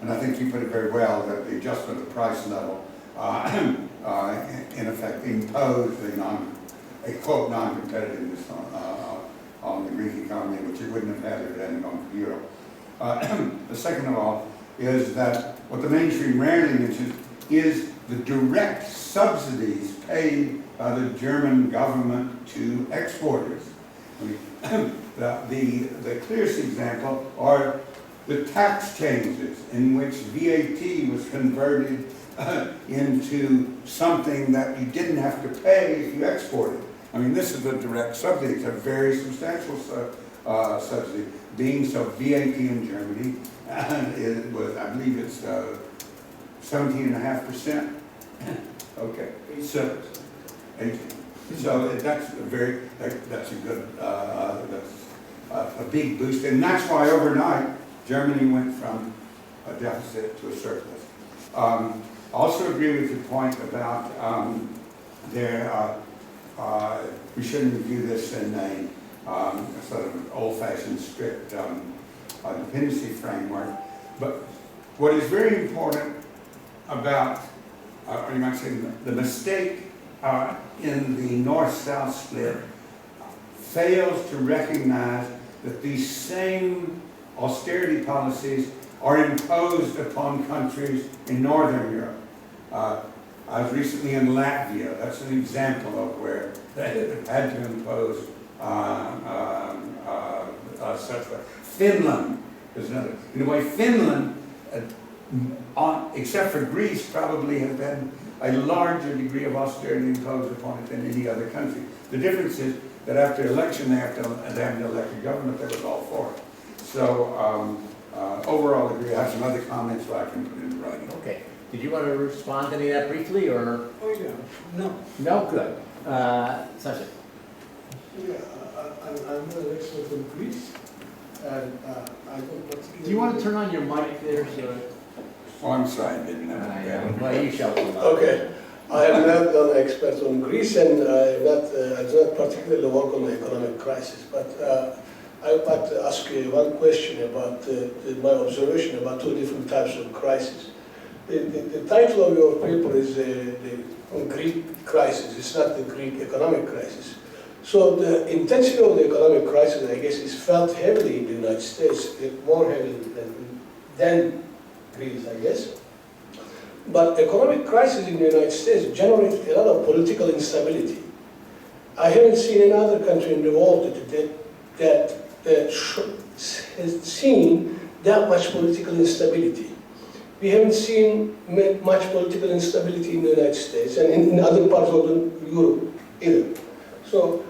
And I think you put it very well that the adjustment of the price level in effect imposed a quote non-competitiveness on the Greek economy, which it wouldn't have had if it hadn't gone to Europe. The second of all is that what the mainstream rarely mentions is the direct subsidies paid by the German government to exporters. I mean, the clearest example are the tax changes in which VAT was converted into something that you didn't have to pay if you exported. I mean, this is a direct subsidy. It's a very substantial subsidy. Being so, VAT in Germany, it was, I believe it's 17.5%. Okay, so 18. So that's a good, that's a big boost, and that's why overnight Germany went from a deficit to a surplus. I also agree with your point about we shouldn't view this in a sort of old-fashioned strict dependency framework. But what is very important about, or you might say, the mistake in the North-South split fails to recognize that these same austerity policies are imposed upon countries in Northern Europe. I was recently in Latvia. That's an example of where they had to impose such a. Finland is another. In a way, Finland, except for Greece, probably has had a larger degree of austerity imposed upon it than any other country. The difference is that after election, they have to elect a government that was all for it. So overall, I agree. I have some other comments that I can put in writing. Okay. Did you want to respond to any of that briefly, or? Oh yeah, no. No, good. Sasha. Yeah, I'm an expert on Greece, and I don't particularly... Do you want to turn on your mic there, sir? Well, I'm sorry, I didn't know. Well, you shall. Okay. I am not an expert on Greece, and I do not particularly work on the economic crisis, but I would like to ask you one question about my observation about two different types of crisis. The title of your paper is the Greek crisis. It's not the Greek economic crisis. So the intensity of the economic crisis, I guess, is felt heavily in the United States, more heavily than Greece, I guess. But economic crisis in the United States generates a lot of political instability. I haven't seen any other country in the world that has seen that much political instability. We haven't seen much political instability in the United States and in other parts of Europe either. So,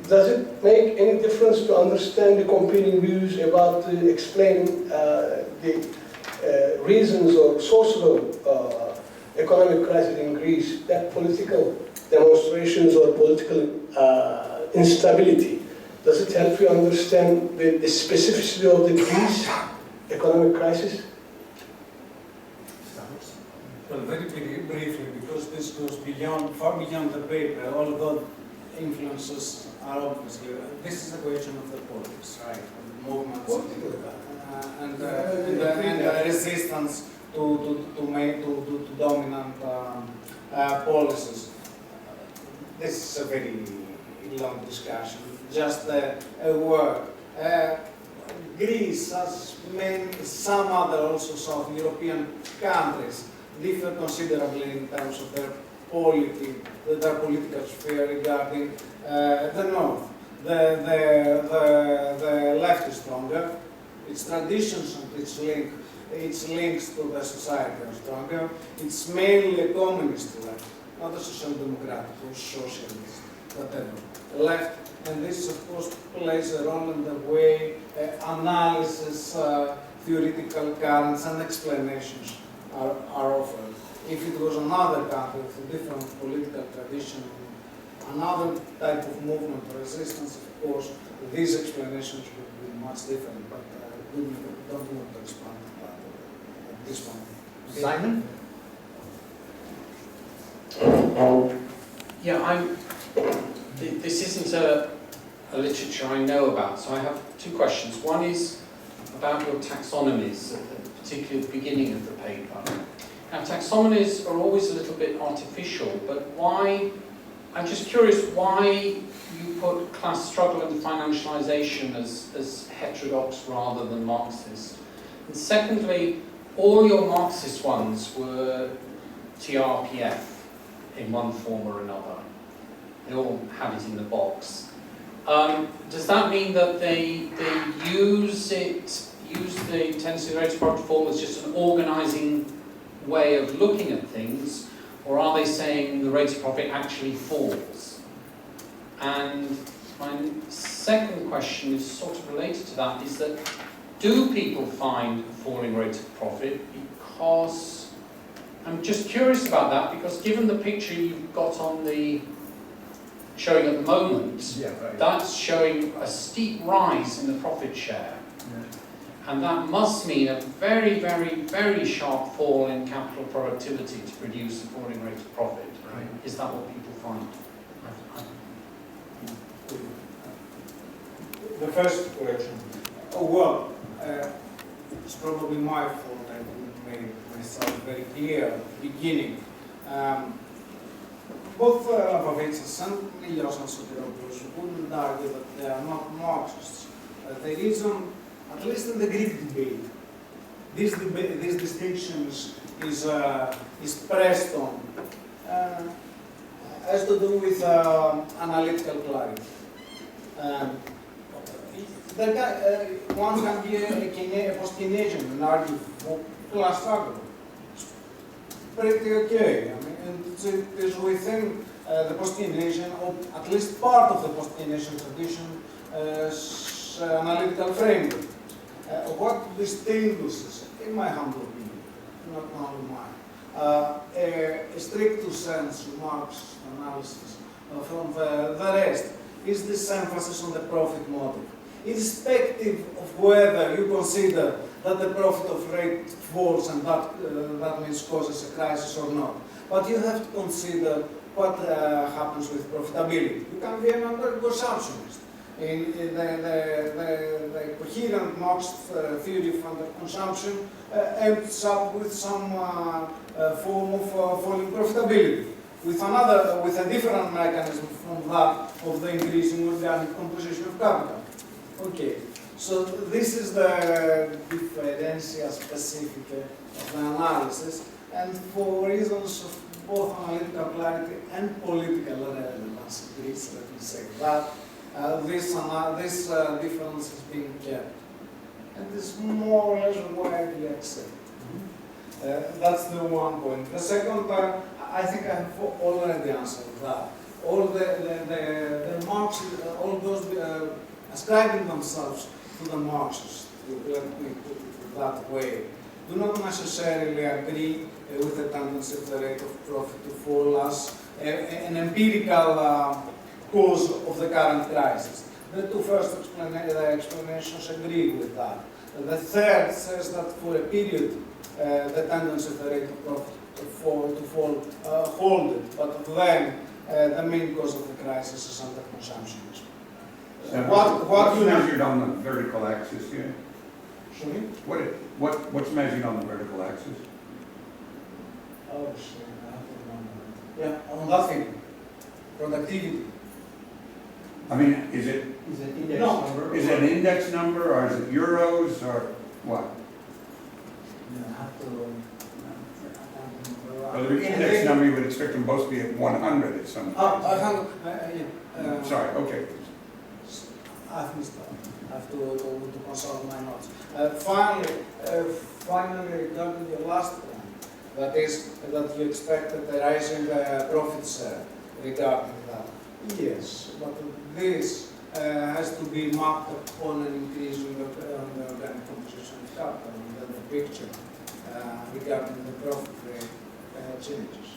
does it make any difference to understand the competing views about explaining the reasons or sources of economic crisis in Greece, that political demonstrations or political instability? Does it help you understand the specificity of the Greece economic crisis? Well, very briefly, because this goes beyond, far beyond the paper, although influences are obviously, this is a question of the politics, right? Movements and the resistance to dominant policies. This is a very long discussion. Just a word. Greece, as some other also South European countries, differ considerably in terms of their political sphere regarding the north. The left is stronger. Its traditions and its links to the society are stronger. It's mainly a communist left, not a social democratic or socialist, whatever. Left, and this of course plays a role in the way analysis, theoretical currents and explanations are offered. If it was another country with a different political tradition, another type of movement or resistance, of course, these explanations would be much different, but we don't want to expand that at this point. Simon? Yeah, this isn't a literature I know about, so I have two questions. One is about your taxonomies, particularly at the beginning of the paper. Now, taxonomies are always a little bit artificial, but why, I'm just curious why you put class struggle and financialization as heterodox rather than Marxist. And secondly, all your Marxist ones were TRPF in one form or another. They all had it in the box. Does that mean that they use the tendency rate of profit fall as just an organizing way of looking at things, or are they saying the rate of profit actually falls? And my second question is sort of related to that, is that do people find a falling rate of profit? Because I'm just curious about that, because given the picture you've got on the showing at the moment, Yeah, right. that's showing a steep rise in the profit share. Yeah. And that must mean a very, very, very sharp fall in capital productivity to produce a falling rate of profit. Right. Is that what people find? The first question. Oh, well, it's probably my fault. I didn't make myself very clear at the beginning. Both Mavroudeas and Stavros wouldn't argue that they are not Marxists. The reason, at least in the Greek debate, this distinction is pressed on, has to do with analytical clarity. One can be a post-Keynesian and argue for class struggle. Pretty okay. I mean, and it is within the post-Keynesian, or at least part of the post-Keynesian tradition, analytical framework. What distinguishes, in my humble opinion, not only mine, a stricto sensu Marxist analysis from the rest is this emphasis on the profit motive. Irrespective of whether you consider that the profit of rate falls and that means causes a crisis or not. But you have to consider what happens with profitability. You can be an under-consumptionist. In the coherent Marx theory of under-consumption ends up with some form of falling profitability, with a different mechanism from that of the increasing organic composition of capital. Okay, so this is the differential specific of the analysis, and for reasons of both analytical clarity and political relevance, let me say that, this difference is being kept, and is more or less widely accepted. That's the one point. The second, I think I have already answered that. All the Marxists, all those ascribing themselves to the Marxists, let me put it that way, do not necessarily agree with the tendency of the rate of profit to fall as an empirical cause of the current crisis. The two first explanations agree with that. The third says that for a period, the tendency of the rate of profit to fall hold it, but then the main cause of the crisis is under-consumptionism. What's measured on the vertical axis here? Sorry? What's measured on the vertical axis? Oh, shit, I have to remember. Yeah, on that thing, productivity. I mean, is it index No. number? is it an index number, or is it euros, or what? Yeah, I have to. Well, the index number, you would expect them both to be at 100 at some point. Yeah. Sorry, okay. I've missed that. I have to consult my notes. Finally, regarding your last point, that is that you expected a rising profits regarding that. Yes, but this has to be mapped upon an increase in the organic composition of capital, and then the picture regarding the profit rate changes.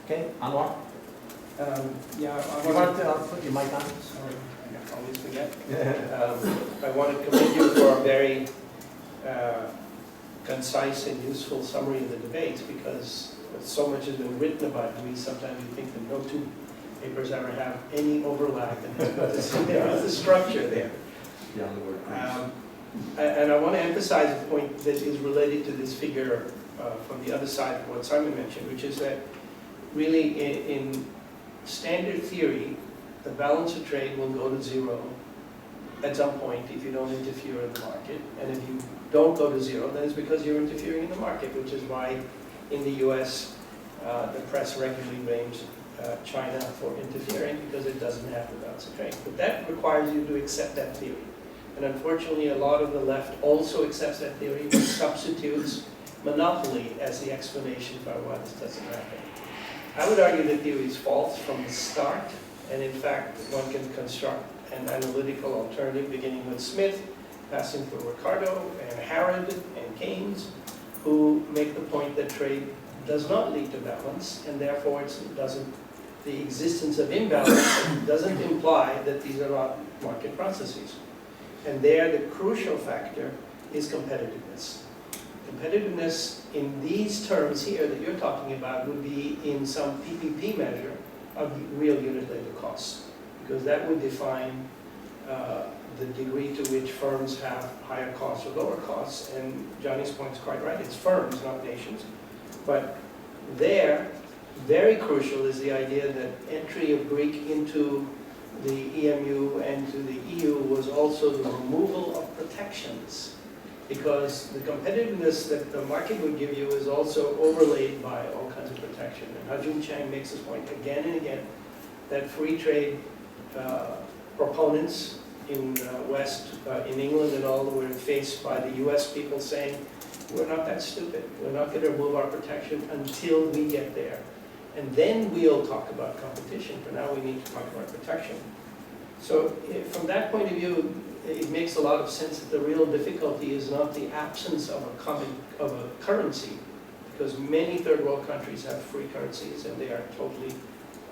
Okay, Anwar? Yeah, I You wanted want to put your mic on? sorry, I always forget. I want to commend you for a very concise and useful summary of the debates, because so much has been written about Greece. Sometimes you think that no two papers ever have any overlap, and it's the structure there. Yeah, the word And I want to emphasize a point that is related to this figure from the other side of what Simon mentioned, which is that really in standard theory, the balance of trade will go to zero at some point if you don't interfere in the market. And if you don't go to zero, then it's because you're interfering in the market, which is why in the US, the press regularly blames China for interfering because it doesn't have the balance of trade. But that requires you to accept that theory. And unfortunately, a lot of the left also accepts that theory, but substitutes monopoly as the explanation for why this doesn't happen. I would argue that theory is false from the start, and in fact, one can construct an analytical alternative beginning with Smith, passing through Ricardo and Harrod and Keynes, who make the point that trade does not lead to balance, and therefore the existence of imbalance doesn't imply that these are not market processes. And there, the crucial factor is competitiveness. Competitiveness in these terms here that you're talking about would be in some PPP measure of real unit labor costs, because that would define the degree to which firms have higher costs or lower costs. And Johnny's point is quite right, it's firms, not nations. But there, very crucial is the idea that entry of Greek into the EMU and to the EU was also the removal of protections, because the competitiveness that the market would give you is also overlaid by all kinds of protection. And Ha-Joon Chang makes this point again and again, that free trade proponents in West, in England and all, were faced by the US people saying, we're not that stupid. We're not going to remove our protection until we get there. And then we'll talk about competition. For now, we need to talk about protection. So from that point of view, it makes a lot of sense that the real difficulty is not the absence of a currency, because many third world countries have free currencies and they are totally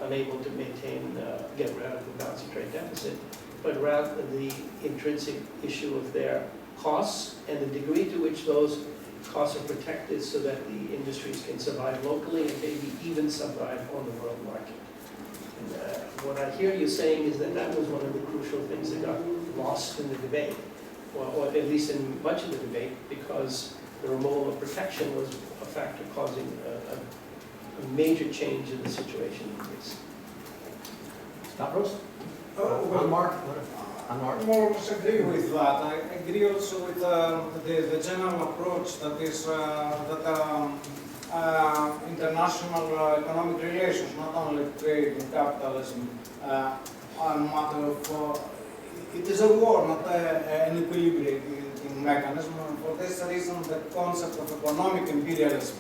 unable to maintain, get rid of the balance of trade deficit, but rather the intrinsic issue of their costs and the degree to which those costs are protected so that the industries can survive locally and maybe even survive on the world market. And what I hear you saying is that that was one of the crucial things that got lost in the debate, or at least in much of the debate, because the removal of protection was a factor causing a major change in the situation in Greece. Stavros? Well, Mark? more or less agree with that. I agree also with the general approach that is international economic relations, not only trade and capitalism, are a matter of, it is a war, not an equilibrating mechanism. And for this reason, the concept of economic imperialism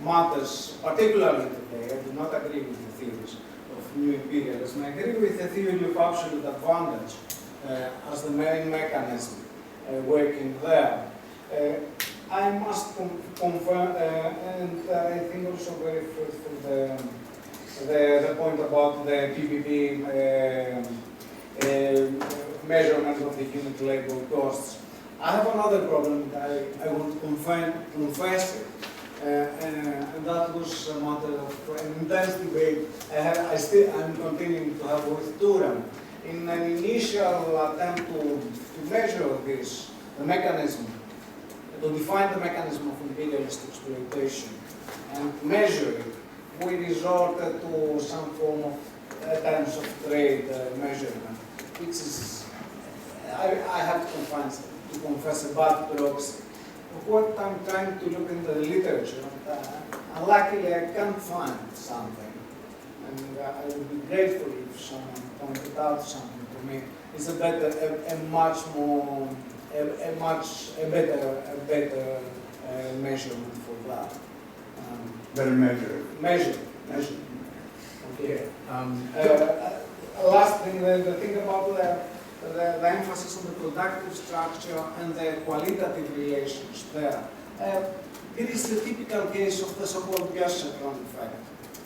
matters particularly today. I do not agree with the theories of new imperialism. I agree with the theory of absolute advantage as the main mechanism working there. I must confirm, and I think also very fruitful, the point about the PPP measurement of the unit labor costs. I have another problem. I want to confess it. And that was a matter of an intense debate I'm continuing to have with Turan. In an initial attempt to measure this, the mechanism, to define the mechanism of imperialist exploitation and measure it, we resorted to some form of terms of trade measurement, which is, I have to confess a bad proxy. What I'm trying to look into the literature, unluckily I can't find something, and I would be grateful if someone pointed out something to me. It's a better measurement for that. Better measure. Measure. Okay. Last thing, the thing about the emphasis on the productive structure and the qualitative relations there. It is the typical case of the so-called Gershon effect.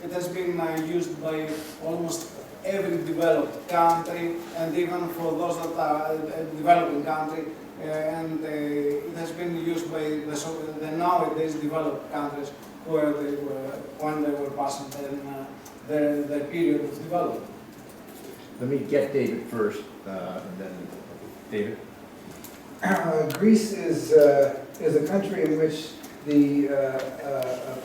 It has been used by almost every developed country, and even for those that are a developing country, and it has been used by the nowadays developed countries where when they were passing their period of development. Let me get David first, and then David. Greece is a country in which the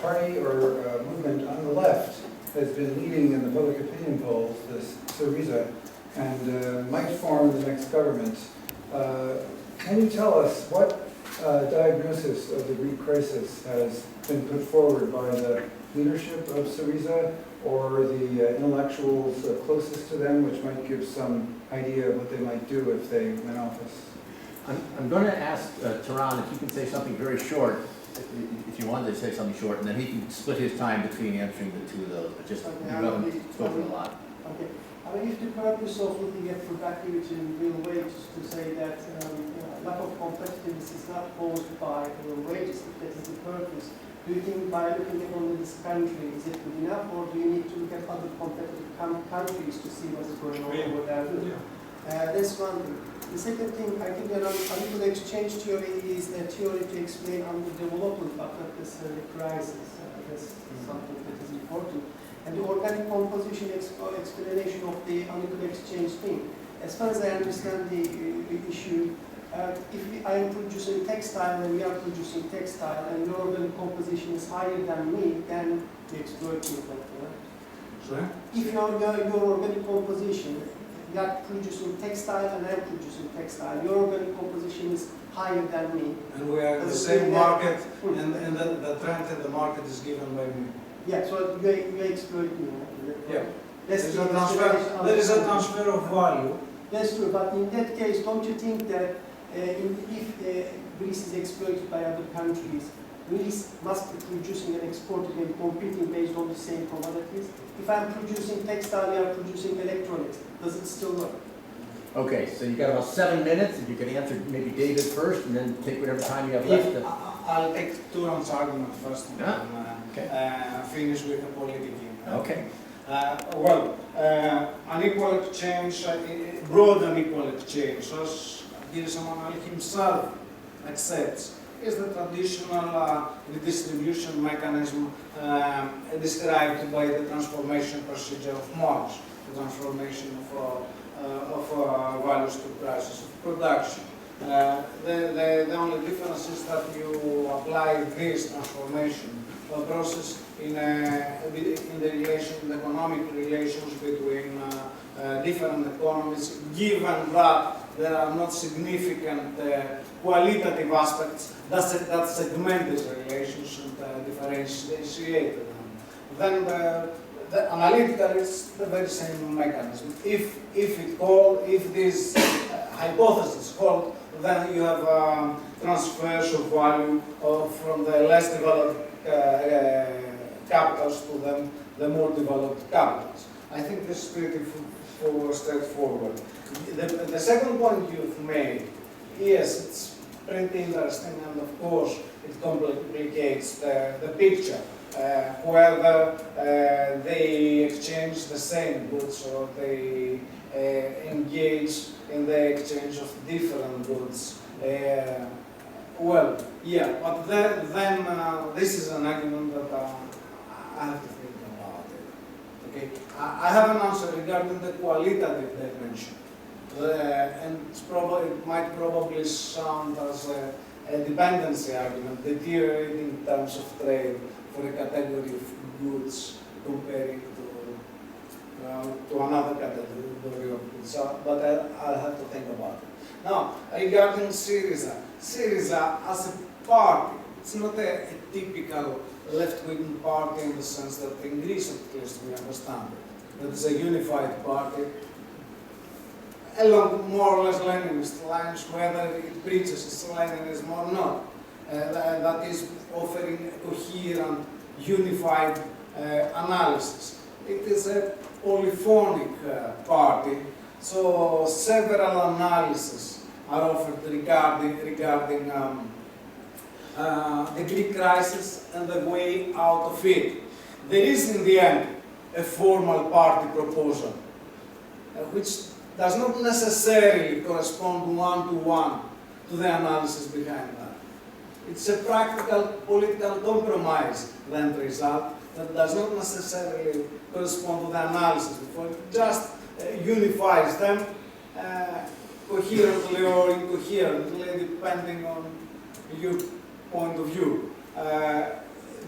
party or movement on the left has been leading in the public opinion polls, the Syriza, and might form the next government. Can you tell us what diagnosis of the Greek crisis has been put forward by the leadership of Syriza or the intellectuals closest to them, which might give some idea of what they might do if they win office? I'm going to ask Taran if he can say something very short, if you wanted to say something short, and then he can split his time between answering the two of those, but just, you haven't spoken a lot. Okay. I mean, if the purpose of looking at productivity in real wages to say that lack of competitiveness is not caused by wages, if that is the purpose, do you think by looking at only this country, is it good enough, or do you need to look at other competitive countries to see what is going on over there? That's one thing. The second thing, I think unequal exchange theory is a theory to explain underdevelopment, but not necessarily crisis. That's something that is important. And the organic composition explanation of the unequal exchange thing. As far as I understand the issue, if I am producing textile and we are producing textile and your organic composition is higher than me, then we exploit me. Sorry? If your organic composition, we are producing textile and I am producing textile, your organic composition is higher than me. And we are in the same market, and the trend in the market is given by me. Yeah, so you exploit me. Yeah. There is a transfer of value. That's true, but in that case, don't you think that if Greece is exploited by other countries, Greece must be producing and exporting and competing based on the same commodities? If I'm producing textile, you are producing electronics, does it still work? Okay, so you've got about 7 minutes. If you could answer maybe David first, and then take whatever time you have left. I'll take Turan's argument first, and Okay. finish with the political Okay. Unequal exchange, broad unequal exchange, as Girisamanal himself accepts, is the traditional redistribution mechanism described by the transformation procedure of Marx, the transformation of values to prices of production. The only difference is that you apply this transformation process in the economic relations between different economies, given that there are not significant qualitative aspects that segment these relations and differentiate them. Then the analytical is the very same mechanism. If this hypothesis holds, then you have transfers of value from the less developed capitals to the more developed capitals. I think this is pretty straightforward. The second point you've made, yes, it's pretty interesting, and of course it complicates the picture. Whether they exchange the same goods or they engage in the exchange of different goods. Well, yeah, but then this is an argument that I have to think about it. Okay, I have an answer regarding the qualitative dimension, and it might probably sound as a dependency argument, deteriorating in terms of trade for a category of goods comparing to another category of goods. But I'll have to think about it. Now, regarding Syriza as a party, it's not a typical left-wing party in the sense that in Greece, at least, we understand it. That it's a unified party along more or less Leninist lines, whether it preaches Leninism or not. That is offering a coherent, unified analysis. It is a polyphonic party, so several analyses are offered regarding the Greek crisis and the way out of it. There is, in the end, a formal party proposal, which does not necessarily correspond one-to-one to the analysis behind that. It's a practical political compromise, the end result, that does not necessarily correspond to the analysis before. It just unifies them coherently or incoherently, depending on your point of view.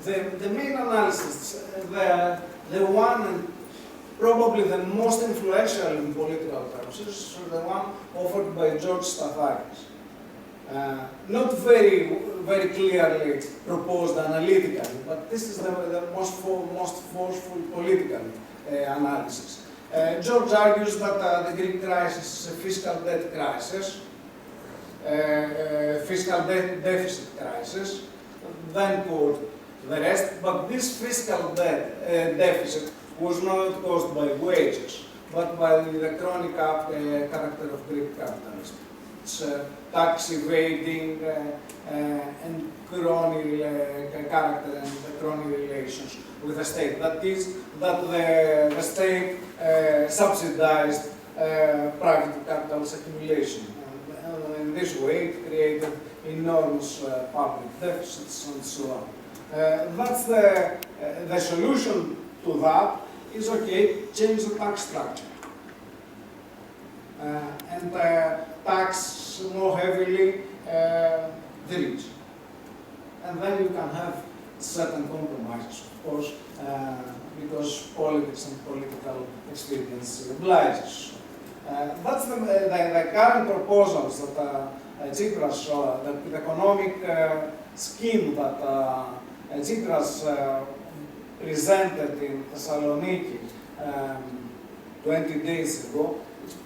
The main analysis, the one and probably the most influential in political terms, is the one offered by George Stavros. Not very clearly proposed analytically, but this is the most forceful political analysis. George argues that the Greek crisis is a fiscal debt crisis, fiscal deficit crisis, then called the rest, but this fiscal deficit was not caused by wages, but by the chronic character of Greek capitalism. It's tax evading and crony character and crony relations with the state. That is, that the state subsidized private capital's accumulation. And in this way, it created enormous public deficits and so on. That's the solution to that is, okay, change the tax structure. And tax more heavily the rich. And then you can have certain compromises, of course, because politics and political experience obliges. That's the current proposals that Tsipras, the economic scheme that Tsipras presented in Thessaloniki 20 days ago. It's